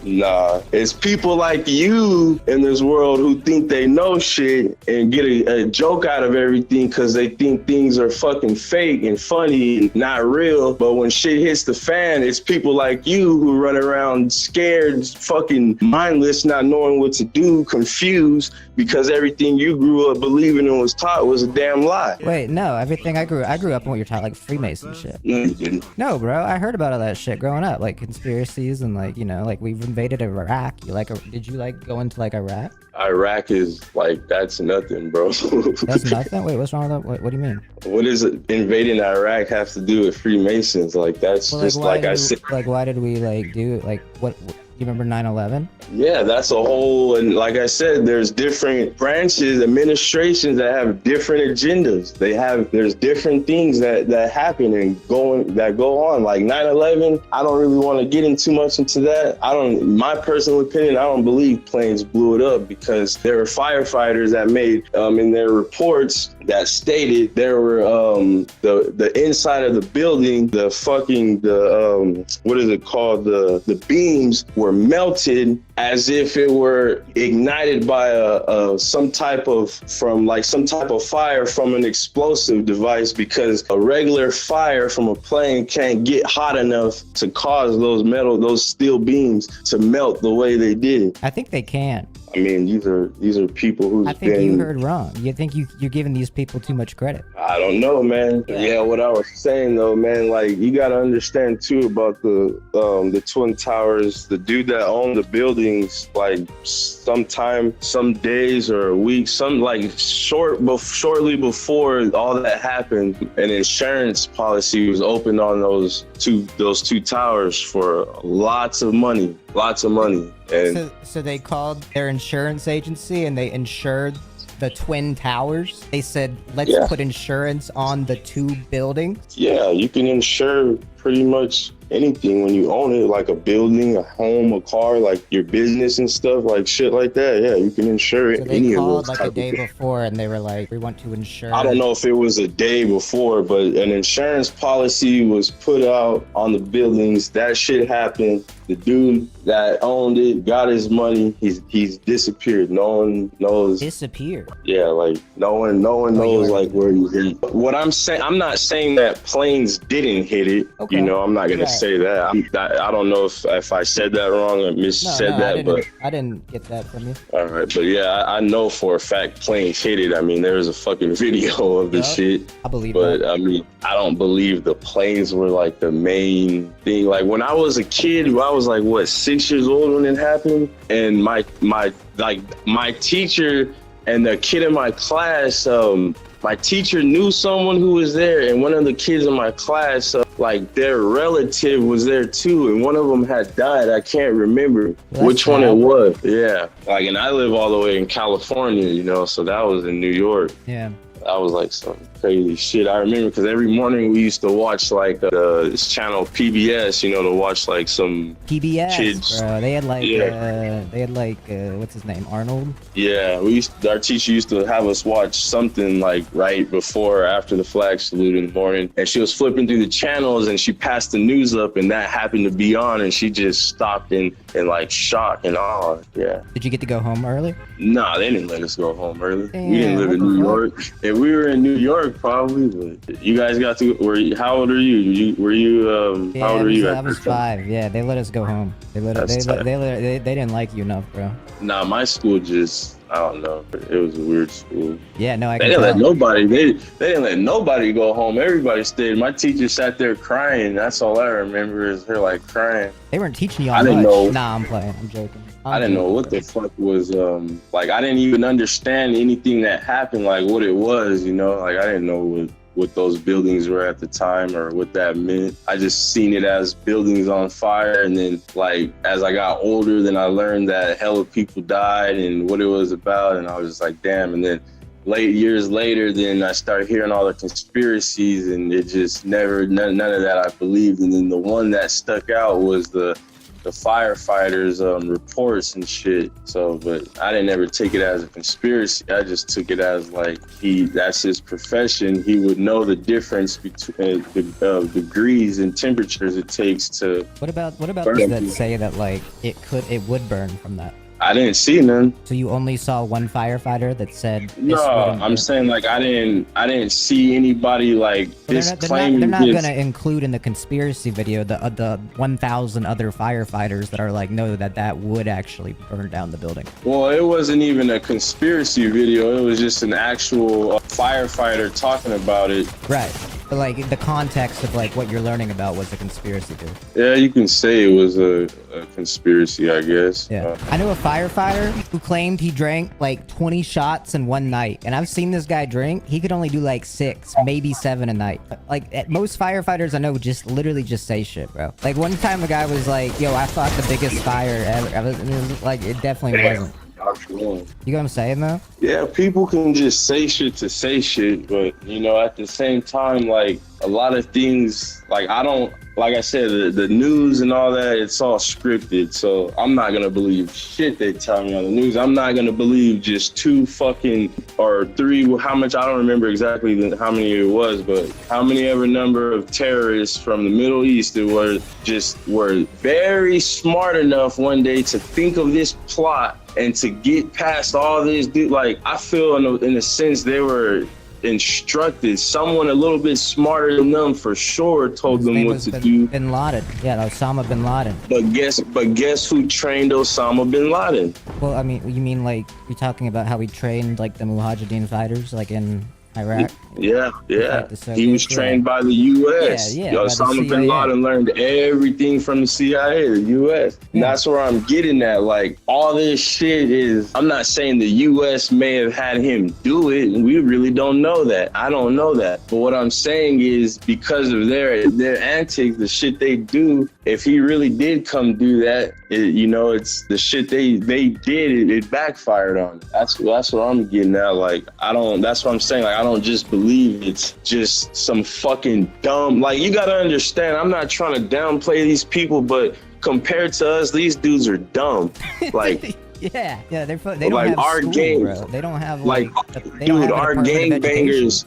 Nah, it's people like you in this world who think they know shit and get a joke out of everything because they think things are fucking fake and funny and not real. But when shit hits the fan, it's people like you who run around scared, fucking mindless, not knowing what to do, confused, because everything you grew up believing and was taught was a damn lie. Wait, no, everything I grew up in what you're taught, like Freemason shit. No, you didn't. No, bro, I heard about all that shit growing up, like conspiracies and like, you know, like we've invaded Iraq. Did you like go into like Iraq? Iraq is like, that's nothing, bro. That's nothing? Wait, what's wrong with that? What do you mean? What does invading Iraq have to do with Freemasons? Like, that's Well, just like I said. Like, why did we like do it? Like, what you remember 9/11? Yeah, that's a whole, and like I said, there's different branches, administrations that have different agendas. There's different things that happen and go on. Like 9/11, I don't really want to get too much into that. My personal opinion, I don't believe planes blew it up because there were firefighters that made in their reports that stated there were the inside of the building, what is it called? The beams were melted as if it were ignited by some type of fire from an explosive device, because a regular fire from a plane can't get hot enough to cause those steel beams to melt the way they did. I think they can. I mean, these are people who's I think you heard wrong. You think you're giving these people too much credit. I don't know, man. Yeah, what I was saying though, man, like you gotta understand too about the Twin Towers. The dude that owned the buildings, like some days or a week, shortly before all that happened, an insurance policy was opened on those two towers for lots of money. And So they called their insurance agency and they insured the Twin Towers. They said, let's put insurance on the two buildings. Yeah, you can insure pretty much anything when you own it, like a building, a home, a car, like your business and stuff, like shit like that. Yeah, you can insure So any of those. they called like a day before and they were like, we want to insure. I don't know if it was a day before, but an insurance policy was put out on the buildings. That shit happened. The dude that owned it got his money. He's disappeared. No one knows. Disappeared? Yeah, like no one knows like where he hit. What I'm saying, I'm not saying that planes didn't hit it. Okay. You know, I'm not gonna say that. I don't know if I said that wrong or said that, but I didn't get that from you. All right, but yeah, I know for a fact planes hit it. I mean, there was a fucking video of the shit. I believe but that. I mean, I don't believe the planes were like the main thing. Like when I was a kid, I was like, what, 6 years old when it happened? And my teacher and the kid in my class, my teacher knew someone who was there, and one of the kids in my class, like their relative was there too, and one of them had died. I can't remember which one it was. Yeah, like, and I live all the way in California, you know, so that was in New York. Yeah. That was like some crazy shit. I remember because every morning we used to watch like this channel PBS, you know, to watch like some PBS, kids. bro. They had like what's his name, Arnold? Yeah, our teacher used to have us watch something like right before or after the flag salute in the morning, and she was flipping through the channels and she passed the news up, and that happened to be on, and she just stopped in like shock and awe. Yeah. Did you get to go home early? Nah, they didn't let us go home early. Damn, we didn't live in New York. If we were in New York, probably, but you guys got to. How old are you? How old are you? I was 5. Yeah, they let us go home. They didn't like you enough, bro. Nah, my school just, I don't know. It was a weird school. Yeah, no, They didn't let nobody. They didn't let nobody go home. Everybody stayed. My teacher sat there crying. That's all I remember is her like crying. They weren't teaching you all I didn't much. know. Nah, I'm playing. I'm joking. I didn't know what the fuck was like. I didn't even understand anything that happened, like what it was, you know. Like I didn't know what those buildings were at the time or what that meant. I just seen it as buildings on fire, and then like as I got older, then I learned that hella people died and what it was about, and I was just like, damn. And then years later, then I started hearing all the conspiracies, and it just none of that I believed. And then the one that stuck out was the the firefighters reports and shit. So, but I didn't ever take it as a conspiracy. I just took it as like that's his profession. He would know the difference between the degrees and temperatures it takes to. What about those that say that like it would burn from that? I didn't see none. So you only saw one firefighter that said this no. wouldn't I'm burn? saying like I didn't see anybody like this claiming. They're not gonna include in the conspiracy video the 1,000 other firefighters that are like, no, that would actually burn down the building. Well, it wasn't even a conspiracy video. It was just an actual firefighter talking about it. Right. But like the context of like what you're learning about was a conspiracy theory. Yeah, you can say it was a conspiracy, I guess. Yeah. I knew a firefighter who claimed he drank like 20 shots in one night. And I've seen this guy drink. He could only do like 6, maybe 7 a night. Like most firefighters I know just literally just say shit, bro. Like one time a guy was like, yo, I fought the biggest fire ever. It was like, it definitely wasn't. You know what I'm saying though? Yeah, people can just say shit to say shit, but you know, at the same time, like a lot of things, like like I said, the news and all that, it's all scripted. So I'm not gonna believe shit they tell me on the news. I'm not gonna believe just 2 fucking or 3. How much I don't remember exactly how many it was, but how many ever number of terrorists from the Middle East that were very smart enough one day to think of this plot and to get past all this, dude. Like I feel in a sense they were instructed. Someone a little bit smarter than them for sure told them what to do. Bin Laden. Yeah, Osama Bin Laden. But guess who trained Osama Bin Laden? Well, I mean, you mean like you're talking about how he trained like the Mujahideen fighters like in Iraq? Yeah. Like He was trained by the U.S. Yeah, Osama Bin Laden learned everything from the CIA, the U.S. And that's where I'm getting at. Like, all this shit is, I'm not saying the U.S. may have had him do it. We really don't know that. I don't know that. But what I'm saying is because of their antics, the shit they do, if he really did come do that, it's the shit they did, it backfired on. That's what I'm getting at. Like, that's what I'm saying. Like, I don't just believe it's just some fucking dumb, like, you gotta understand, I'm not trying to downplay these people, but compared to us, these dudes are dumb. Like, yeah, they don't like have our school, gang, bro. They don't have like, dude, our gangbangers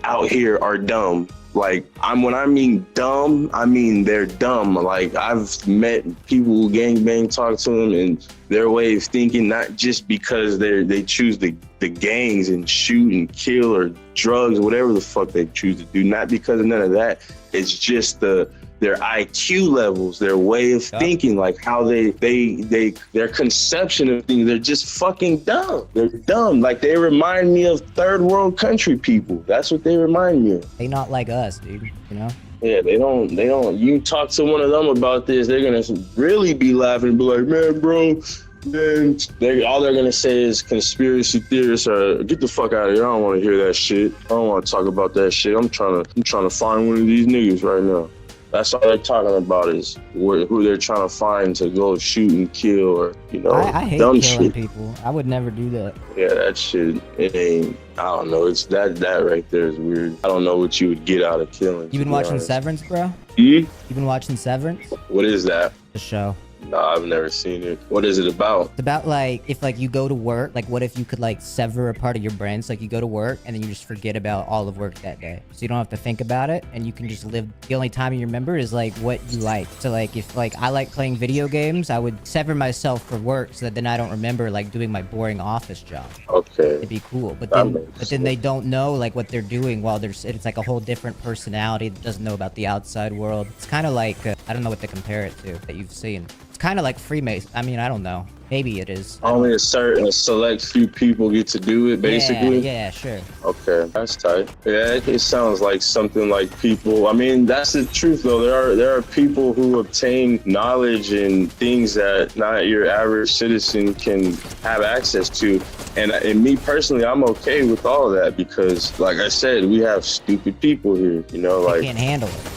out here are dumb. Like, when I mean dumb, I mean they're dumb. Like, I've met people who gangbang, talk to them, and their way of thinking, not just because they choose the gangs and shoot and kill or drugs or whatever the fuck they choose to do, not because of none of that. It's just their IQ levels, their way of thinking, like how their conception of things, they're just fucking dumb. They're dumb. Like, they remind me of third world country people. That's what they remind me of. They not like us, dude, you know? Yeah, they don't, you talk to one of them about this, they're gonna really be laughing and be like, man, bro, then all they're gonna say is conspiracy theorists are, get the fuck out of here. I don't want to hear that shit. I don't want to talk about that shit. I'm trying to find one of these niggas right now. That's all they're talking about is who they're trying to find to go shoot and kill, or, I hate dumb killing shit. people. I would never do that. Yeah, that shit, it ain't, I don't know. It's that right there is weird. I don't know what you would get out of killing. You been watching Severance, bro? You been watching Severance? What is that? The show. No, I've never seen it. What is it about? It's about, like, if, like, you go to work, like, what if you could, like, sever a part of your brain? So, like, you go to work, and then you just forget about all of work that day. So you don't have to think about it, and you can just live. The only time you remember is, like, what you like. So, like, if, like, I like playing video games, I would sever myself for work so that then I don't remember, like, doing my boring office job. Okay. It'd be cool. But then they don't know, like, what they're doing while it's like a whole different personality that doesn't know about the outside world. It's kind of like, I don't know what to compare it to that you've seen. Kind of like Freemason. I mean, I don't know. Maybe it is. Only a select few people get to do it, basically? Yeah, sure. Okay, that's tight. Yeah, it sounds like something like people. I mean, that's the truth, though. There are people who obtain knowledge and things that not your average citizen can have access to. And me personally, I'm okay with all of that because, like I said, we have stupid people here, like... They can't handle it.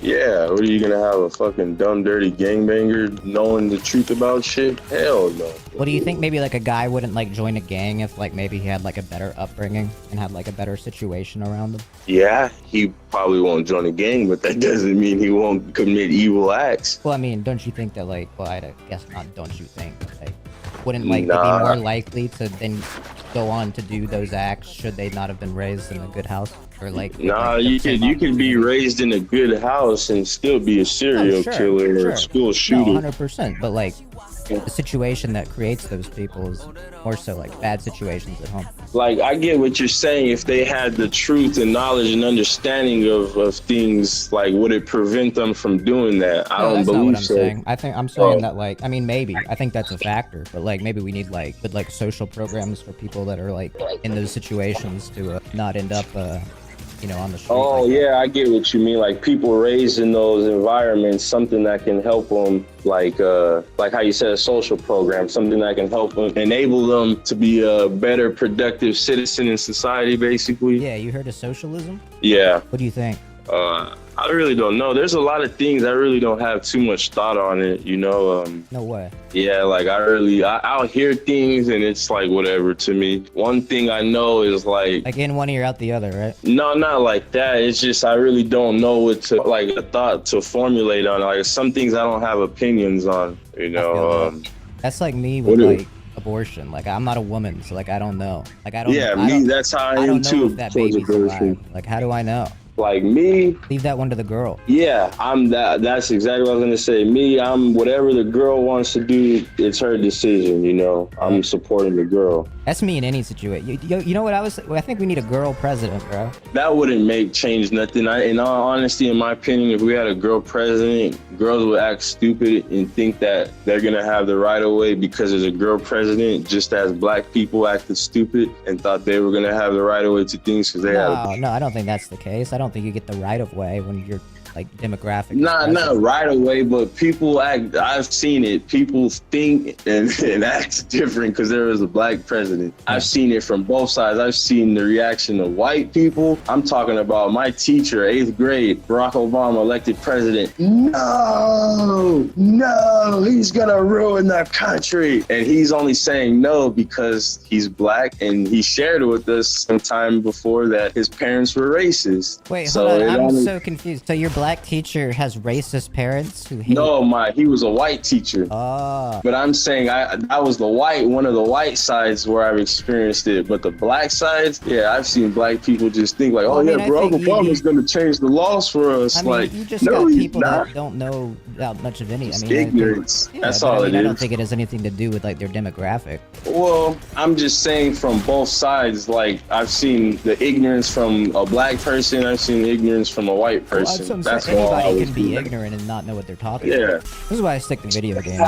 Yeah, what are you gonna have, a fucking dumb, dirty gangbanger knowing the truth about shit? Hell no. What do you think? Maybe like a guy wouldn't like join a gang if like maybe he had like a better upbringing and had like a better situation around him? Yeah, he probably won't join a gang, but that doesn't mean he won't commit evil acts. Well, I mean, don't you think that like, well, I guess not. Don't you think like, wouldn't like Nah. they be more likely to then go on to do those acts should they not have been raised in a good house or like? Nah, like, you could be raised in a good house and still be a serial killer or a school shooter. No, 100%. But like, the situation that creates those people is more so like bad situations at home. Like, I get what you're saying. If they had the truth and knowledge and understanding of things, like, would it prevent them from doing that? I don't that's believe not what I'm so. saying. I'm saying that like, I mean, maybe I think that's a factor, but like maybe we need like good like social programs for people that are like in those situations to not end up you know, on the street. Oh, like yeah, I get what you mean. Like, people raised in those environments, something that can help them, like how you said, a social program, something that can help them, enable them to be a better, productive citizen in society, basically. Yeah, you heard of socialism? Yeah. What do you think? I really don't know. There's a lot of things I really don't have too much thought on it, you know. No way. Yeah, like I'll hear things and it's like whatever to me. One thing I know is like in one ear out the other, right? no, not like that. It's just I really don't know what to like a thought to formulate on. Like some things I don't have opinions on, you know. That's like me with like abortion. Like I'm not a woman, so like I don't know. Like I don't. Yeah, that's how I am don't know too. if that baby's alive. Like how do I know? Like me, leave that one to the girl. Yeah, I'm that. That's exactly what I was gonna say. Me, I'm whatever the girl wants to do. It's her decision. You know, I'm supporting the girl. That's me in any situation. You know what I think we need a girl president, bro. That wouldn't change nothing. In all honesty, in my opinion, if we had a girl president, girls would act stupid and think that they're gonna have the right of way because there's a girl president, just as black people acted stupid and thought they were gonna have the right of way to things because they had. No, I don't think that's the case. I don't think you get the right of way when you're like demographic. Not right away, but people act. I've seen it. People think and act different because there was a black president. I've seen it from both sides. I've seen the reaction of white people. I'm talking about my teacher, 8th grade, Barack Obama elected president. No, he's gonna ruin the country. And he's only saying no because he's black and he shared with us some time before that his parents were racist. Wait, hold on. I'm so confused. So your black teacher has racist parents who hate? No, he was a white teacher. Oh. But I'm saying that was one of the white sides where I've experienced it. But the black sides, yeah, I've seen black people just think like, Barack Obama's going to change the laws for us. I mean, like, you just got people that don't know that much of any. Ignorance. That's all it is. I don't think it has anything to do with like their demographic. Well, I'm just saying from both sides. Like I've seen the ignorance from a black person. I've seen the ignorance from a white person. That's anybody can be ignorant and not know what they're talking about. This is why I stick to video games.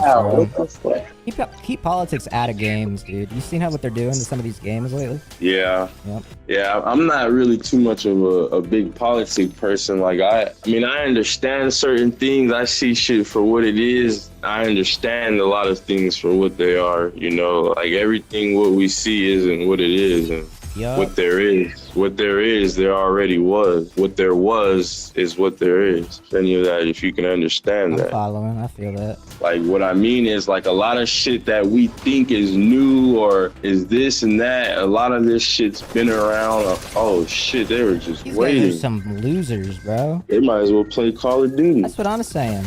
Keep politics out of games, dude. You seen what they're doing to some of these games lately? Yeah. Yep. Yeah, I'm not really too much of a big politic person. Like I mean, I understand certain things. I see shit for what it is. I understand a lot of things for what they are. You know, like everything what we see isn't what it is, and what there is, there already was. What there was is what there is. Any of that, if you can understand that. I'm following. I feel that. Like what I mean is like a lot of shit that we think is new or is this and that. A lot of this shit's been around. Oh shit, they were just waiting. These guys are some losers, bro. They might as well play Call of Duty. That's what I'm saying.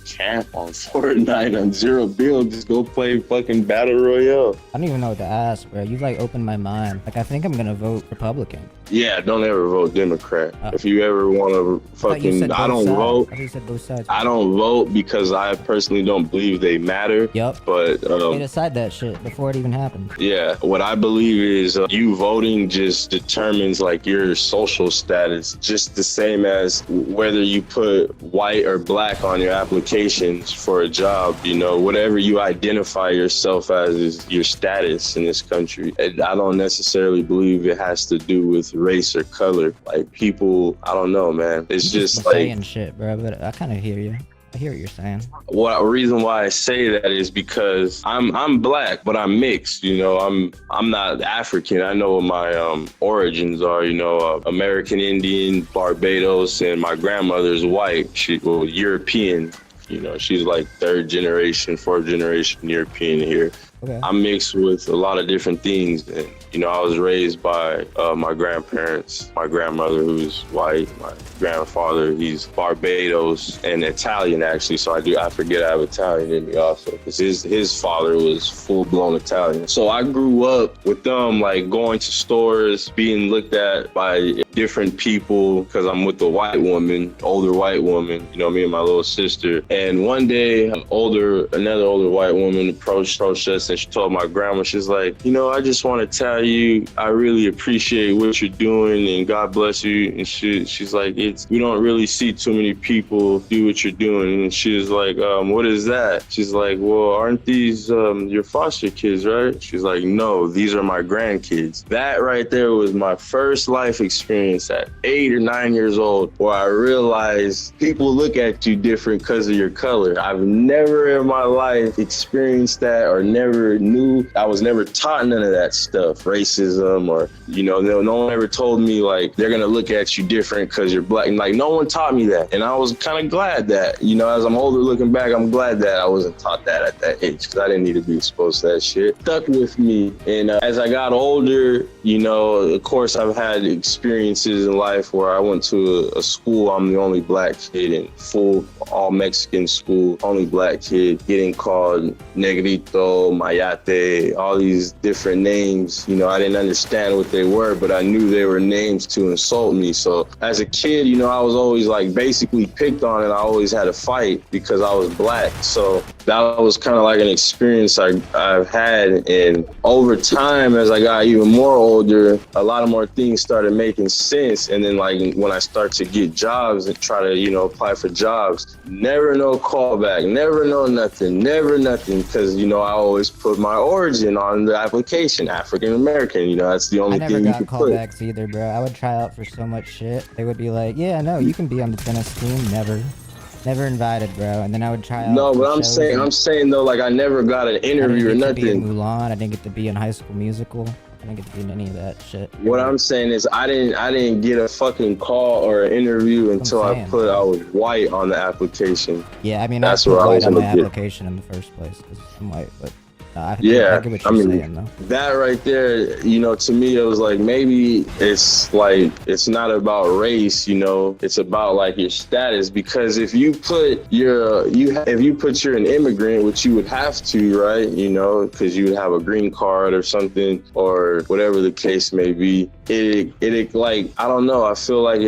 Camp on Fortnite on zero build. Just go play fucking Battle Royale. I don't even know what to ask, bro. You've like opened my mind. Like I think I'm gonna vote Republican. Yeah, don't ever vote Democrat. If you ever want to fucking, I don't vote. I said both sides. I don't vote because I personally don't believe they matter. Yep. But they decide that shit before it even happens. Yeah, what I believe is you voting just determines like your social status, just the same as whether you put white or black on your applications for a job. You know, whatever you identify yourself as is your status in this country. And I don't necessarily believe it has to do with race or color. Like people, I don't know, man. It's just like saying shit, bro. But I kind of hear you. I hear what you're saying. What reason why I say that is because I'm black, but I'm mixed. You know, I'm not African. I know what my origins are. You know, American Indian, Barbados, and my grandmother's white. She European. You know, she's like 3rd generation, 4th generation European here. Okay. I'm mixed with a lot of different things. And, you know, I was raised by my grandparents, my grandmother who's white, my grandfather, he's Barbados and Italian actually. So I forget I have Italian in me also because his father was full-blown Italian. So I grew up with them like going to stores, being looked at by different people because I'm with a white woman, older white woman, you know, me and my little sister. And one day another older white woman approached us and she told my grandma, she's like, you know, I just want to tell you, I really appreciate what you're doing and God bless you. And she's like, we don't really see too many people do what you're doing. And she was like, what is that? She's like, well, aren't these your foster kids, right? She's like, no, these are my grandkids. That right there was my first life experience at 8 or 9 years old, where I realized people look at you different because of your color. I've never in my life experienced that or never knew. I was never taught none of that stuff, racism or, you know, no one ever told me like they're gonna look at you different because you're black. And like no one taught me that. And I was kind of glad that, you know, as I'm older looking back, I'm glad that I wasn't taught that at that age because I didn't need to be exposed to that shit. Stuck with me. And as I got older, you know, of course I've had experiences in life where I went to a school, I'm the only black kid in full all Mexican school, only black kid, getting called Negrito, Mayate, all these different names. You know, I didn't understand what they were, but I knew they were names to insult me. So as a kid, you know, I was always like basically picked on and I always had to fight because I was black. So that was kind of like an experience I've had. And over time, as I got even more older, a lot of more things started making sense. And then like when I start to get jobs and try to, you know, apply for jobs, never no callback, never no nothing, never nothing. Because, you know, I always put my origin on the application, African American, you know, that's the only thing you can put. I never got callbacks either, bro. I would try out for so much shit. They would be like, yeah, no, you can be on the tennis team. Never invited, bro. And then I would try out. No, but I'm saying though, like I never got an interview or nothing. I didn't get to be in Mulan. I didn't get to be in High School Musical. I didn't get to be in any of that shit. What I'm saying is I didn't get a fucking call or an interview until I was white on the application. Yeah, I mean that's where I was on the application in the first place because I'm white, but. I yeah, get what you're saying, though. That right there, you know, to me, it was like maybe it's like it's not about race, you know, it's about like your status. Because if you put you're an immigrant, which you would have to, right, you know, because you would have a green card or something or whatever the case may be, it like I don't know, I feel like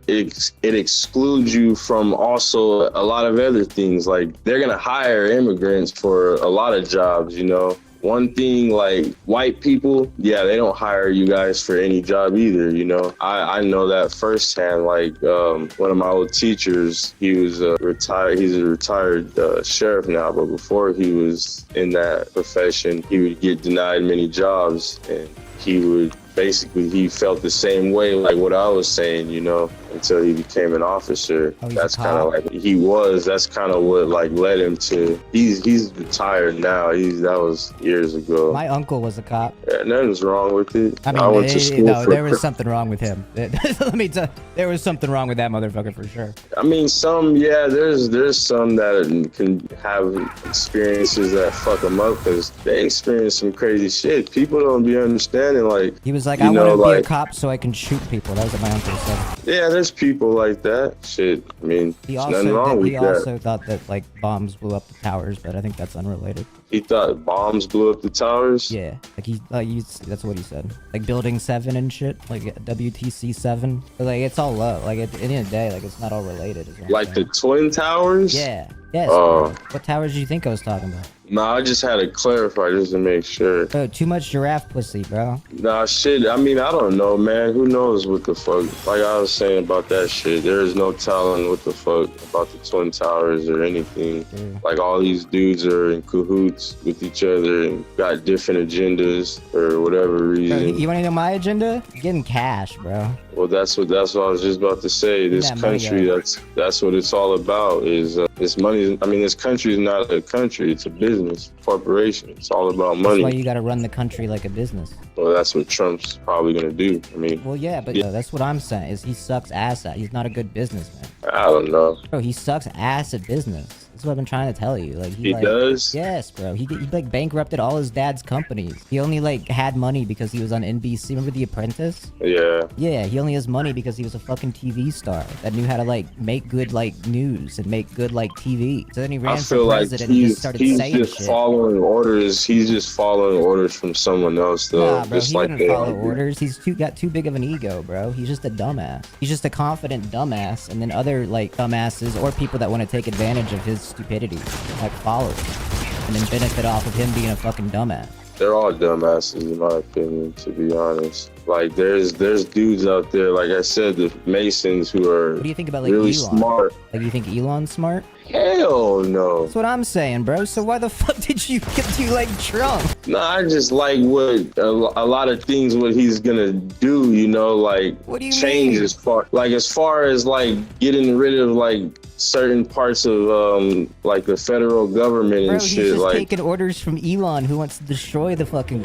it excludes you from also a lot of other things. Like they're gonna hire immigrants for a lot of jobs, you know. One thing, like white people, yeah, they don't hire you guys for any job either, you know. I know that firsthand. Like one of my old teachers, he was he's a retired sheriff now, but before he was in that profession, he would get denied many jobs and he felt the same way, like what I was saying, you know, until he became an officer. That's kind of like that's kind of what like led him to, he's retired now. That was years ago. My uncle was a cop. Yeah, nothing's wrong with it. I mean, I went to school there was something wrong with him. Let me tell you, there was something wrong with that motherfucker for sure. I mean, there's some that can have experiences that fuck them up because they experience some crazy shit. People don't be understanding, like, he was like, I want to be a cop so I can shoot people. That was what my uncle said. Yeah, there's people like that. Shit, I mean, there's nothing wrong with that. He also thought that, like, bombs blew up the towers, but I think that's unrelated. He thought bombs blew up the towers? Yeah, that's what he said. Like, Building 7 and shit, like WTC 7. But, like, it's all low. Like, at the end of the day, like, it's not all related. Like the Twin Towers? Yeah. Yes. What towers do you think I was talking about? Nah, I just had to clarify just to make sure. Bro, too much giraffe pussy, bro. Nah, shit. I mean, I don't know, man. Who knows what the fuck? Like I was saying about that shit, there is no telling what the fuck about the Twin Towers or anything. Like all these dudes are in cahoots with each other and got different agendas for whatever Bro, reason. you want to know my agenda? Getting cash, bro. Well, that's what I was just about to say. This That money, country, that's what it's all about. Is this money? I mean, this country is not a country; it's a business, corporation. It's all about money. That's why you got to run the country like a business. Well, that's what Trump's probably gonna do. I mean, Well, yeah, but that's what I'm saying. Is he sucks ass at? He's not a good businessman. I don't know. Bro, he sucks ass at business. That's what I've been trying to tell you. Like He like, does? Yes, bro. He like bankrupted all his dad's companies. He only like had money because he was on NBC. Remember The Apprentice? Yeah. Yeah, he only has money because he was a fucking TV star that knew how to like make good like news and make good like TV. So then he ran I for feel like president and just started he's saying just shit. following orders. He's just following orders from someone else, though. Nah, bro, just he like wouldn't they follow are. orders. He's got too big of an ego, bro. He's just a dumbass. He's just a confident dumbass, and then other like dumbasses or people that want to take advantage of his stupidity, like follow him, and then benefit off of him being a fucking dumbass. They're all dumbasses, in my opinion, to be honest. Like, there's dudes out there, like I said, the Masons who are What do you think about like really Elon? smart. Like, you think Elon's smart? Hell no. That's what I'm saying, bro. So why the fuck did you like Trump? No, I just like what a lot of things what he's gonna do, you know, like What do you change mean? as far as like getting rid of like certain parts of like the federal government Bro, and he's shit. just Like taking orders from Elon, who wants to destroy the fucking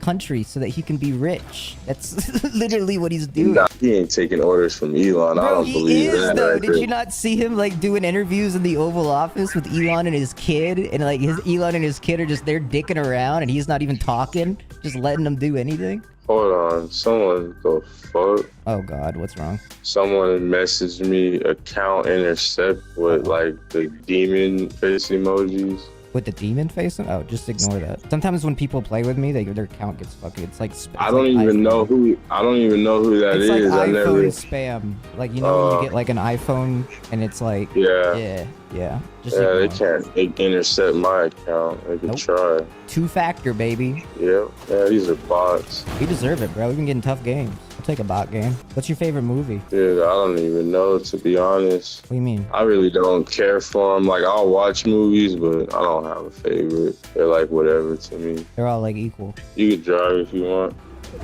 country so that he can be rich. That's literally what he's doing. nah, he ain't taking orders from Elon. I Bro, don't he believe is that. though. Right Did there. you not see him like doing interviews in the Oval Office with Elon and his kid? And like Elon and his kid are just there dicking around, and he's not even talking, just letting them do anything. Hold on, someone the fuck? Oh God, what's wrong? Someone messaged me account intercept with like the demon face emojis. With the demon face? Oh, just ignore that. Sometimes when people play with me, their account gets fucking. It's like I don't even know who that It's is. like I iPhone never. spam. Like, you know when you get like an iPhone and it's like Yeah. yeah. Just Yeah, they ignore. can't intercept my account. They can Nope. try. Two-factor, baby. Yeah, these are bots. We deserve it, bro. We've been getting tough games. I'll take a bot game. What's your favorite movie? Dude, I don't even know, to be honest. What do you mean? I really don't care for them. Like, I'll watch movies, but I don't have a favorite. They're like whatever to me. They're all like equal. You can drive if you want.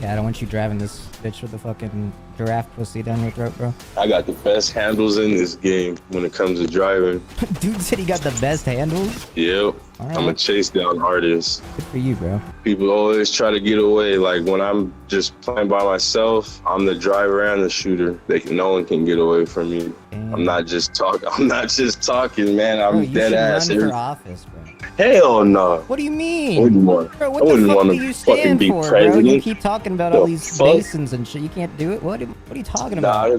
Yeah, I don't want you driving this bitch with the fucking giraffe pussy down your throat, bro. I got the best handles in this game when it comes to driving. Dude said he got the best handles. Yep. All I'm a right, chase down artist. good for you, bro. People always try to get away. Like when I'm just playing by myself, I'm the driver and the shooter. No one can get away from me. Damn. I'm not just talking, man. Bro, I'm you dead should ass. run for office, bro. Hell no. What do you I mean? wouldn't want. Bro, I what the wouldn't fuck want do to you fucking stand be for, bro? president. You keep talking about The all these fuck? Masons and shit. You can't do it. What are you talking about? Nah,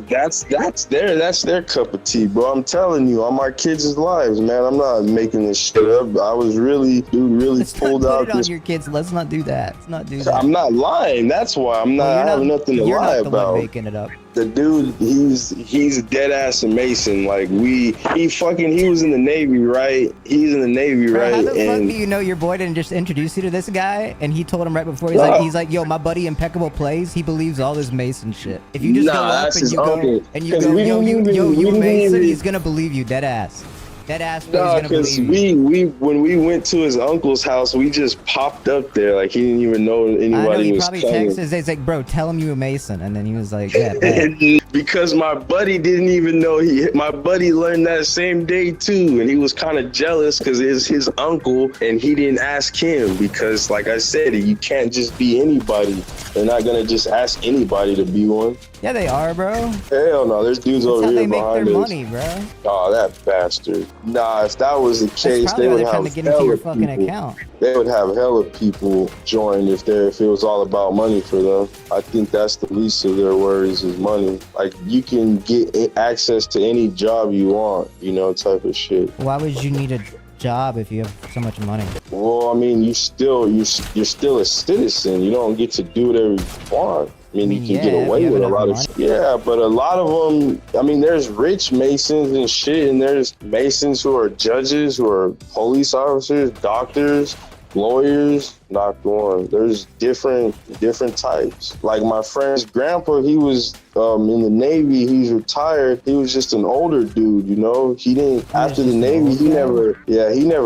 that's their cup of tea, bro. I'm telling you, on my kids' lives, man. I'm not making this shit up. I was really Let's not pulled put out it on this. your kids. Let's not do that. Let's not do that. I'm not lying. That's why I'm not. Well, I have nothing to you're lie not the about. one making it up. The dude, he's a dead ass a Mason. Like he was in the Navy, right? He's in the Navy, Bro, right? how the fuck And do you know your boy didn't just introduce you to this guy? And he told him right before, Nah. he's like, yo, my buddy Impeccable plays. He believes all this Mason shit. If you just go Nah, up that's and his you go, uncle. and you 'Cause go, we yo, didn't you even- Mason, he's gonna believe you, dead ass. Dead ass, bro, he's nah, gonna because believe you. we when we went to his uncle's house, we just popped up there. Like he didn't even know I know, anybody he was probably coming. texted, he's like, bro, tell him you a Mason. And then he was like, yeah, bet. Because my buddy didn't even know my buddy learned that same day too, and he was kind of jealous because it's his uncle and he didn't ask him because, like I said, you can't just be anybody. They're not gonna just ask anybody to be one. Yeah, they are, bro. Hell no, there's dudes That's over how here they make their behind us. money, bro. Oh, that bastard. Nah, if that was the That's case, probably they why would they're trying have to get into your hella fucking people. account. They would have hella people join if it was all about money for them. I think that's the least of their worries is money. Like you can get access to any job you want, you know, type of shit. Why would you need a job if you have so much money? Well, I mean, you're still a citizen. You don't get to do whatever you want. mean, you can get yeah, if away you have with a enough lot money. of yeah, but a lot of them, I mean, there's rich Masons and shit, and there's Masons who are judges, who are police officers, doctors, lawyers, not one. There's different types. Like my friend's grandpa, he was in the Navy. He's retired. He was just an older dude, you know. He didn't after the Navy. He never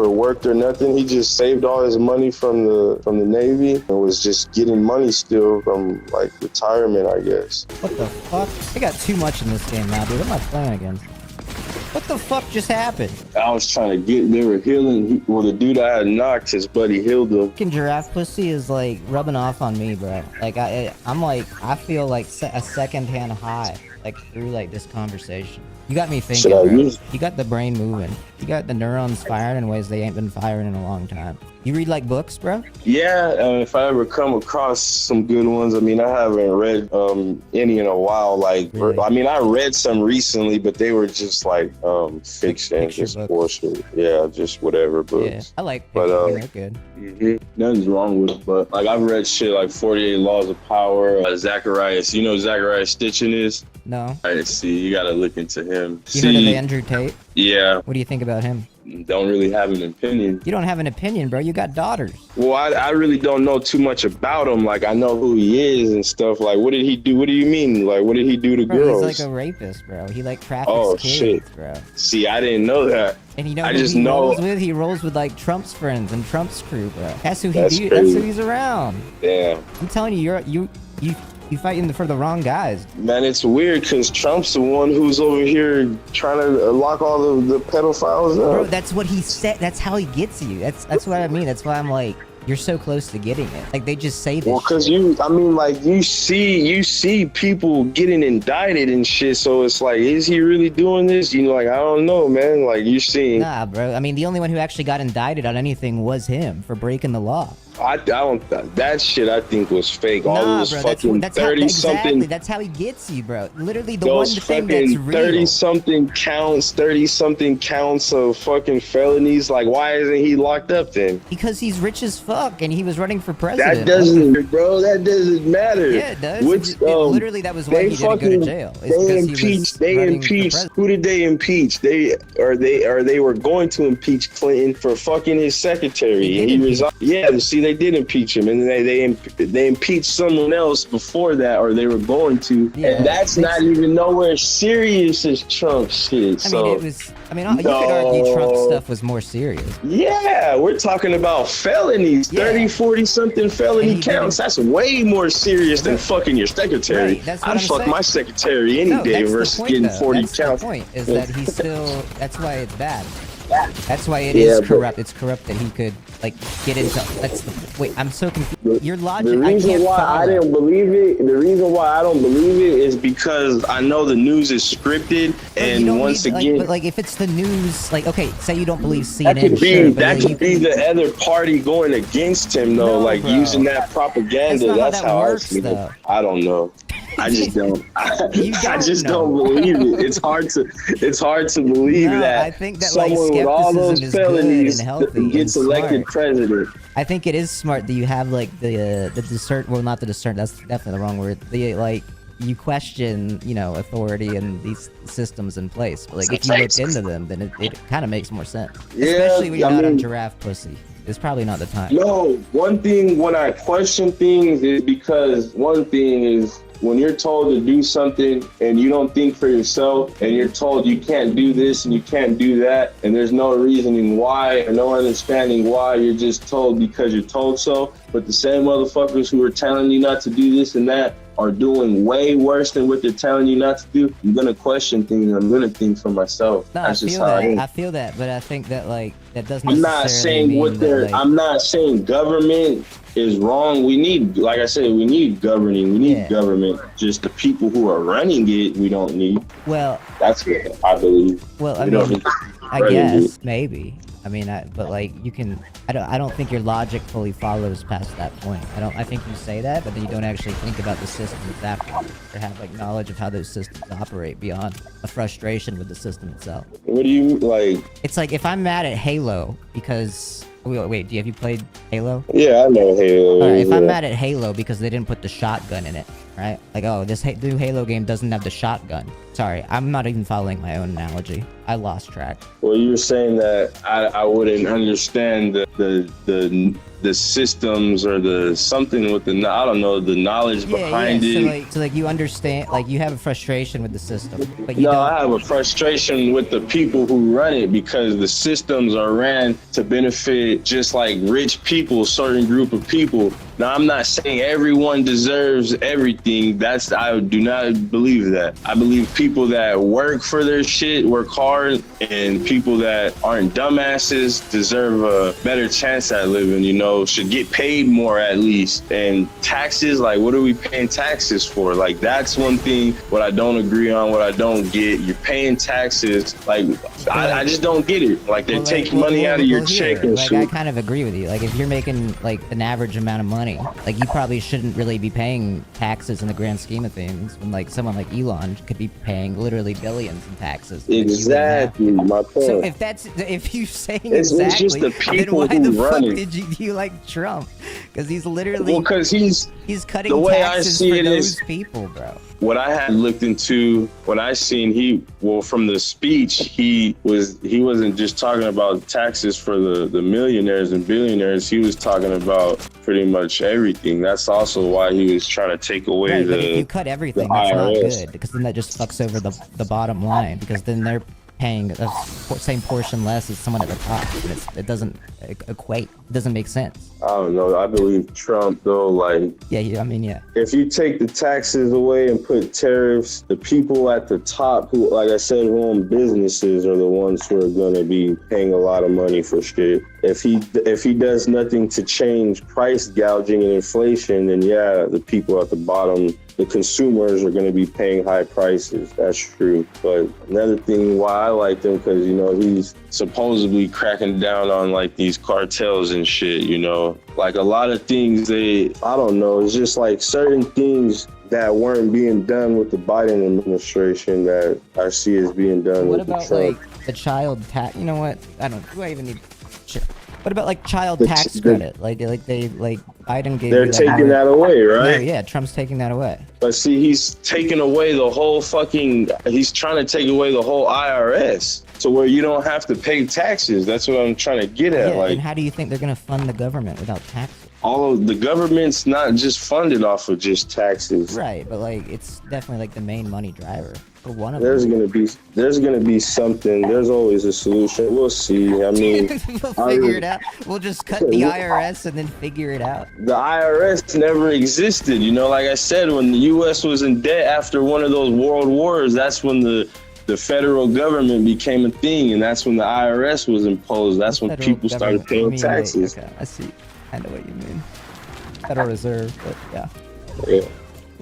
worked or nothing. He just saved all his money from the Navy and was just getting money still from like retirement, I guess. What the fuck? I got too much in this game now, dude. What am I playing against? What the fuck just happened? I was trying to they were healing. Well, the dude I had knocked, his buddy healed him. Fucking giraffe pussy is like rubbing off on me, bro. Like I'm like, I feel like a secondhand high, like through like this conversation. You got me thinking, bro. You got the brain moving. You got the neurons firing in ways they ain't been firing in a long time. You read like books, bro? Yeah, if I ever come across some good ones, I mean, I haven't read any in a while. Like, really? I mean, I read some recently, but they were just like fiction, just bullshit. Yeah, just whatever books. Yeah, I like fiction. They're good. Nothing's wrong with it, but like I've read shit like 48 Laws of Power, Zacharias. You know who Zacharias Stitchin is? No. All right, see, you gotta look into him. You heard of Andrew Tate? Yeah. What do you think about him? Don't really have an opinion. You don't have an opinion, bro. You got daughters. Well, I really don't know too much about him. Like, I know who he is and stuff. Like, what did he do? What do you mean? Like, what did he do to girls? He's like a rapist, bro. He like traffics kids, bro. See, I didn't know that. And you know who he rolls with? He rolls with like Trump's friends and Trump's crew, bro. That's who That's who he's around. Damn. I'm telling you, you fighting for the wrong guys. Man, it's weird because Trump's the one who's over here trying to lock all the pedophiles up. Bro, that's what he said. That's how he gets you. That's what I mean. That's why I'm like, you're so close to getting it. Like, they just say this. Well, because you see people getting indicted and shit. So it's like, is he really doing this? You know, like, I don't know, man. Like, you see. Nah, bro. I mean, the only one who actually got indicted on anything was him for breaking the law. I don't. That shit I think was fake. All those fucking 30-something. Exactly. That's how he gets you, bro. Literally, the one thing that's real. 30-something counts of fucking felonies. Like, why isn't he locked up then? Because he's rich as fuck and he was running for president. That doesn't, bro. That doesn't matter. Yeah, it does. Literally, that was why he didn't go to jail. They impeached. Who did they impeach? They were going to impeach Clinton for fucking his secretary, and he resigned. Yeah, see, they did impeach him, and they impeached someone else before that, or they were going to. Yeah, and that's not even nowhere serious as Trump shit. I mean, you could argue Trump stuff was more serious. Yeah, we're talking about felonies, 30, 40 something felony counts. That's way more serious than fucking your secretary. Right, I'd fuck my secretary any day versus getting 40 counts. The point is that he's still. That's why it's bad. That's why it is corrupt. It's corrupt that he could like get into. Wait, I'm so confused. Your logic. The reason why I didn't believe it. The reason why I don't believe it is because I know the news is scripted, and once again, but like if it's the news, like okay, say you don't believe CNN. That could be the other party going against him, though, like using that propaganda. That's how I see it. I don't know. I just don't. I just don't believe it. It's hard to believe that I think that someone with all those felonies gets elected president. I think it is smart that you have like the discern. Well, not the discern. That's definitely the wrong word. The like you question, authority and these systems in place. But like if you look into them, then it kind of makes more sense. Yeah, especially when you're not on giraffe pussy. It's probably not the time. No, one thing when I question things is because one thing is when you're told to do something and you don't think for yourself and you're told you can't do this and you can't do that and there's no reasoning why or no understanding why, you're just told because you're told so. But the same motherfuckers who are telling you not to do this and that are doing way worse than what they're telling you not to do. I'm gonna question things. I'm gonna think for myself. No, That's I feel that. I feel that, but I think that like that doesn't. I'm not saying I'm not saying government is wrong. We need, like I said, we need governing. We need government. Just the people who are running it, we don't need. Well, that's what I believe. Well, I mean, I guess maybe. I mean, but like you can. I don't think your logic fully follows past that point. I think you say that, but then you don't actually think about the systems after, or have like knowledge of how those systems operate beyond a frustration with the system itself. What do you like? It's like if I'm mad at Halo because. Wait, have you played Halo? Yeah, I know Halo. Alright, if I'm mad at Halo because they didn't put the shotgun in it, right? Like, oh, this new Halo game doesn't have the shotgun. Sorry, I'm not even following my own analogy. I lost track. Well, you're saying that I wouldn't understand the systems or the something with the, I don't know, the knowledge behind it. So like you understand, like you have a frustration with the system, but you No, don't. I have a frustration with the people who run it because the systems are ran to benefit just like rich people, certain group of people. Now, I'm not saying everyone deserves everything. I do not believe that. I believe people that work for their shit, work hard, and people that aren't dumbasses deserve a better chance at living, you know, should get paid more at least. And taxes, like, what are we paying taxes for? Like, that's one thing, what I don't agree on, what I don't get. You're paying taxes, like, I just don't get it. Like, they're taking money out of your check and shit. I kind of agree with you. Like, if you're making, like, an average amount of money, like, you probably shouldn't really be paying taxes in the grand scheme of things when, like, someone like Elon could be paying literally billions in taxes. Exactly, my point. So if you're saying it's just the people then why the who fuck run it. did you like Trump? Because he's literally, well, because he's cutting the way taxes I see for it those is, people, bro. what I had looked into, what I seen, from the speech, he wasn't just talking about taxes for the millionaires and billionaires. He was talking about pretty much everything. That's also why he was trying to take away Right, but if you cut everything, that's not IRS. good, because then that just fucks over the bottom line, because then they're paying the same portion less as someone at the top. And it doesn't equate. It doesn't make sense. I don't know. I believe Trump, though, like... Yeah, I mean, yeah. If you take the taxes away and put tariffs, the people at the top who, like I said, who own businesses are the ones who are going to be paying a lot of money for shit. If he does nothing to change price gouging and inflation, then yeah, the people at the bottom, the consumers, are going to be paying high prices. That's true. But another thing why I like him, because, you know, he's supposedly cracking down on like these cartels and shit, you know, like a lot of things I don't know, it's just like certain things that weren't being done with the Biden administration that I see as being done What with the about Trump. like the child tax? You know what? Do I even need? What about like child tax credit? Like Biden gave. They're taking that away, right? No, yeah, Trump's taking that away. But see, he's taking away the whole he's trying to take away the whole IRS to where you don't have to pay taxes. That's what I'm trying to get at. Yeah, like, and how do you think they're gonna fund the government without taxes? all of the government's not just funded off of just taxes. Right, but like it's definitely like the main money driver for one of There's them. gonna be something. There's always a solution. We'll see. I mean, We'll figure it out. We'll just cut the IRS and then figure it out. the IRS never existed. You know, like I said, when the U.S. was in debt after one of those world wars, that's when the federal government became a thing, and that's when the IRS was imposed. That's when people started paying taxes. Okay, I see. I know what you mean. Federal Reserve, but yeah. Yeah.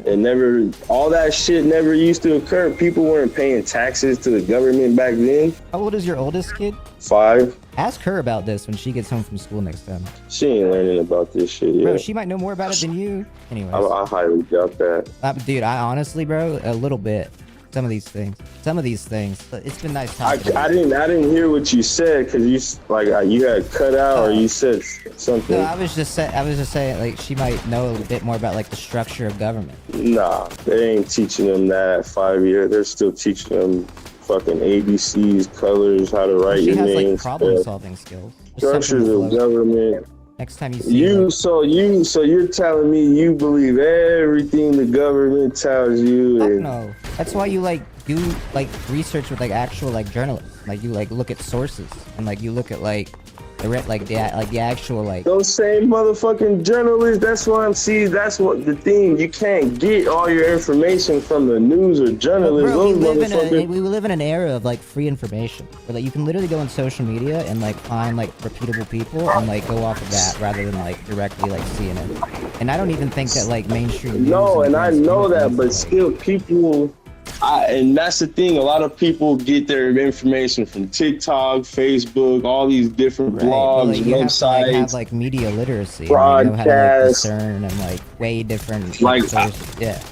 It never, all that shit never used to occur. People weren't paying taxes to the government back then. How old is your oldest kid? 5. Ask her about this when she gets home from school next time. She ain't learning about this shit yet. Bro, she might know more about it than you. Anyways. I highly doubt that. Dude, I honestly, bro, a little bit. Some of these things. But it's been nice talking to you. I didn't hear what you said because you had cut out or you said something. No, I was just saying like she might know a bit more about like the structure of government. Nah, they ain't teaching them that at 5 years. They're still teaching them fucking ABCs, colors, how to write your name. She has like problem solving skills. Structures of government. Next time you see so you're telling me you believe everything the government tells you? Fuck no. That's why you like do like research with like actual like journalists. Like you like look at sources and like you look at like the actual like those same motherfucking journalists. That's what I'm seeing. That's what the thing. You can't get all your information from the news or journalists. Bro, we those live in an era of like free information where like you can literally go on social media and like find like reputable people and like go off of that rather than like directly like CNN. And I don't even think that like mainstream news. No, and I know that, but like, still people. And that's the thing. A lot of people get their information from TikTok, Facebook, all these different blogs, like, you websites. have like media literacy, broadcast, and you know how to like, discern and like way different. Like, yeah.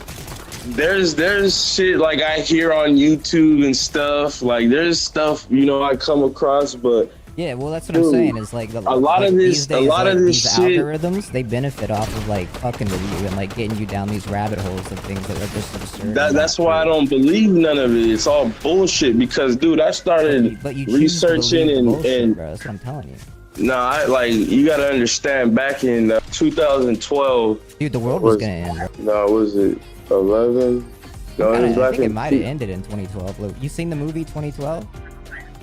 There's shit like I hear on YouTube and stuff. Like there's stuff I come across, but Yeah, well, that's what I'm Dude, saying. Is like a lot of this these shit. algorithms, they benefit off of like fucking with you and like getting you down these rabbit holes of things that are just absurd. That's why I don't believe none of it. It's all bullshit. Because, dude, I started But you choose to researching believe the bullshit, and bro. That's what I'm telling you. nah, you gotta understand. Back in 2012, Dude, the world was gonna end. Bro. no, was it 11? No, it was I back think it in might have ended in 2012. Luke. You seen the movie 2012?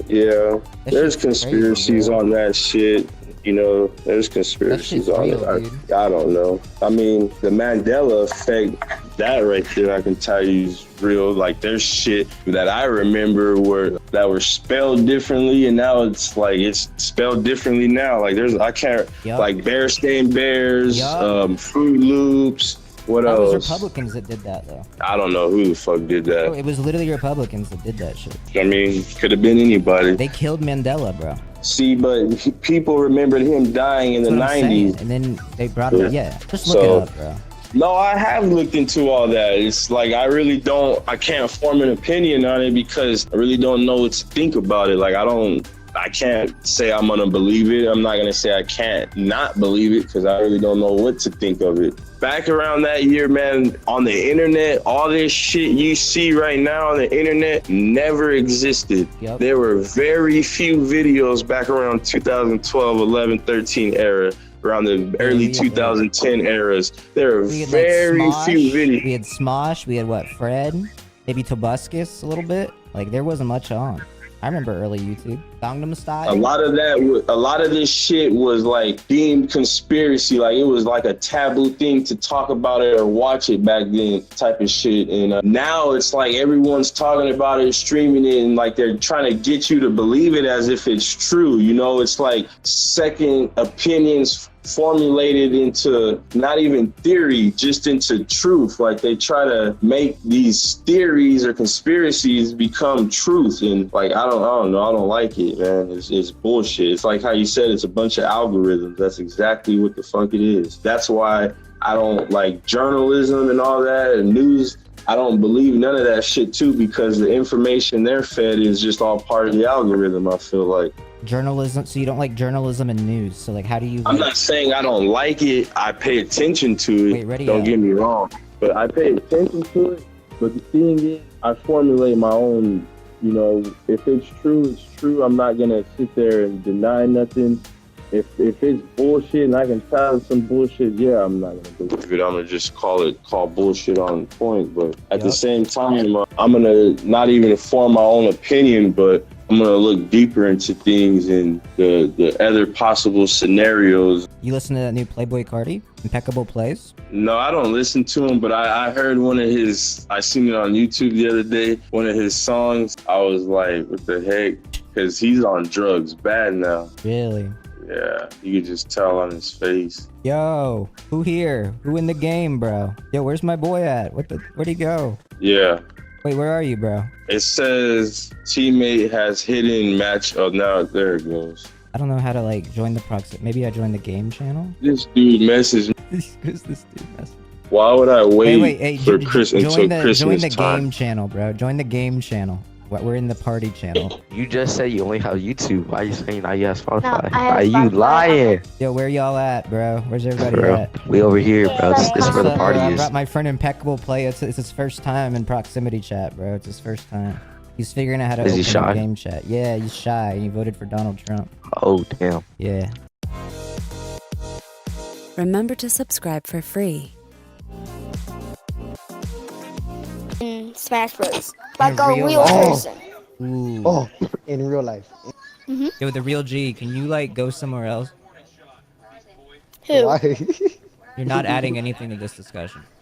Yeah, That there's shit's conspiracies crazy, bro. on that shit. You know, there's conspiracies on real, it. dude. I don't know. I mean, the Mandela effect, that right there, I can tell you is real. Like, there's shit that I remember that were spelled differently, and now it's spelled differently now. Like, like Bear Stained Bears, Fruit Loops. What That else? was Republicans that did that, though. I don't know who the fuck did that. Bro, it was literally Republicans that did that shit. I mean, could have been anybody. They killed Mandela, bro. See, but people remembered him dying in the That's what I'm 90s. saying. And then they brought it up. Yeah, just look So- it up, bro. No, I have looked into all that. It's like I can't form an opinion on it because I really don't know what to think about it. Like, I can't say I'm gonna believe it. I'm not gonna say I can't not believe it because I really don't know what to think of it. Back around that year, man, on the internet, all this shit you see right now on the internet never existed. Yep. There were very few videos back around 2012, 11, 13 era, around the early 2010 eras. There were very few videos. We had Smosh, we had what, Fred, maybe Tobuscus a little bit. Like, there wasn't much on. I remember early YouTube. Gangnam Style. A lot of this shit was like deemed conspiracy. Like, it was like a taboo thing to talk about it or watch it back then, type of shit. And now it's like everyone's talking about it, streaming it, and like they're trying to get you to believe it as if it's true. You know, it's like second opinions formulated into not even theory, just into truth. Like, they try to make these theories or conspiracies become truth, and like I don't know, I don't like it, man. It's bullshit. It's like how you said, it's a bunch of algorithms. That's exactly what the fuck it is. That's why I don't like journalism and all that and news. I don't believe none of that shit too, because the information they're fed is just all part of the algorithm, I feel like. Journalism, so you don't like journalism and news. So like, how do you... I'm not saying I don't like it. I pay attention to it. Wait, ready Don't up. get me wrong. But I pay attention to it. But the thing is, I formulate my own, you know, if it's true, it's true. I'm not going to sit there and deny nothing. If it's bullshit and I can find some bullshit, yeah, I'm not going to believe it. I'm going to just call bullshit on point. But at the same time, I'm going to not even form my own opinion, but I'm going to look deeper into things and the other possible scenarios. You listen to that new Playboy Carti? Impeccable Plays? No, I don't listen to him, but I heard one of I seen it on YouTube the other day, one of his songs. I was like, what the heck? Because he's on drugs bad now. Really? Yeah, you could just tell on his face. Yo, who here? Who in the game, bro? Yo, where's my boy at? Where'd he go? Yeah. Wait, where are you, bro? It says teammate has hidden match. Oh, now there it goes. I don't know how to like join the proxy. Maybe I joined the game channel? This dude messaged me. Who's this dude message? Why would I wait Hey, for join Christmas the time? game channel, bro. Join the game channel. We're in the party channel. You just said you only have YouTube. Why are you saying now you have Spotify? No, I have Are you Spotify. lying? Yo, where y'all at, bro? Where's everybody Bro, at? we over here, bro. This is where the What's up, party bro? I is. brought my friend Impeccable Play. It's his first time in proximity chat, bro. It's his first time. He's figuring out how to Is he open shy? a game chat. Yeah, he's shy. He voted for Donald Trump. Oh, damn. Yeah. Remember to subscribe for free. Smash Bros. Like In a real real life. person. Ooh. Oh, in real life. Yo, the real G, can you like go somewhere else? Who? Why? You're not adding anything to this discussion.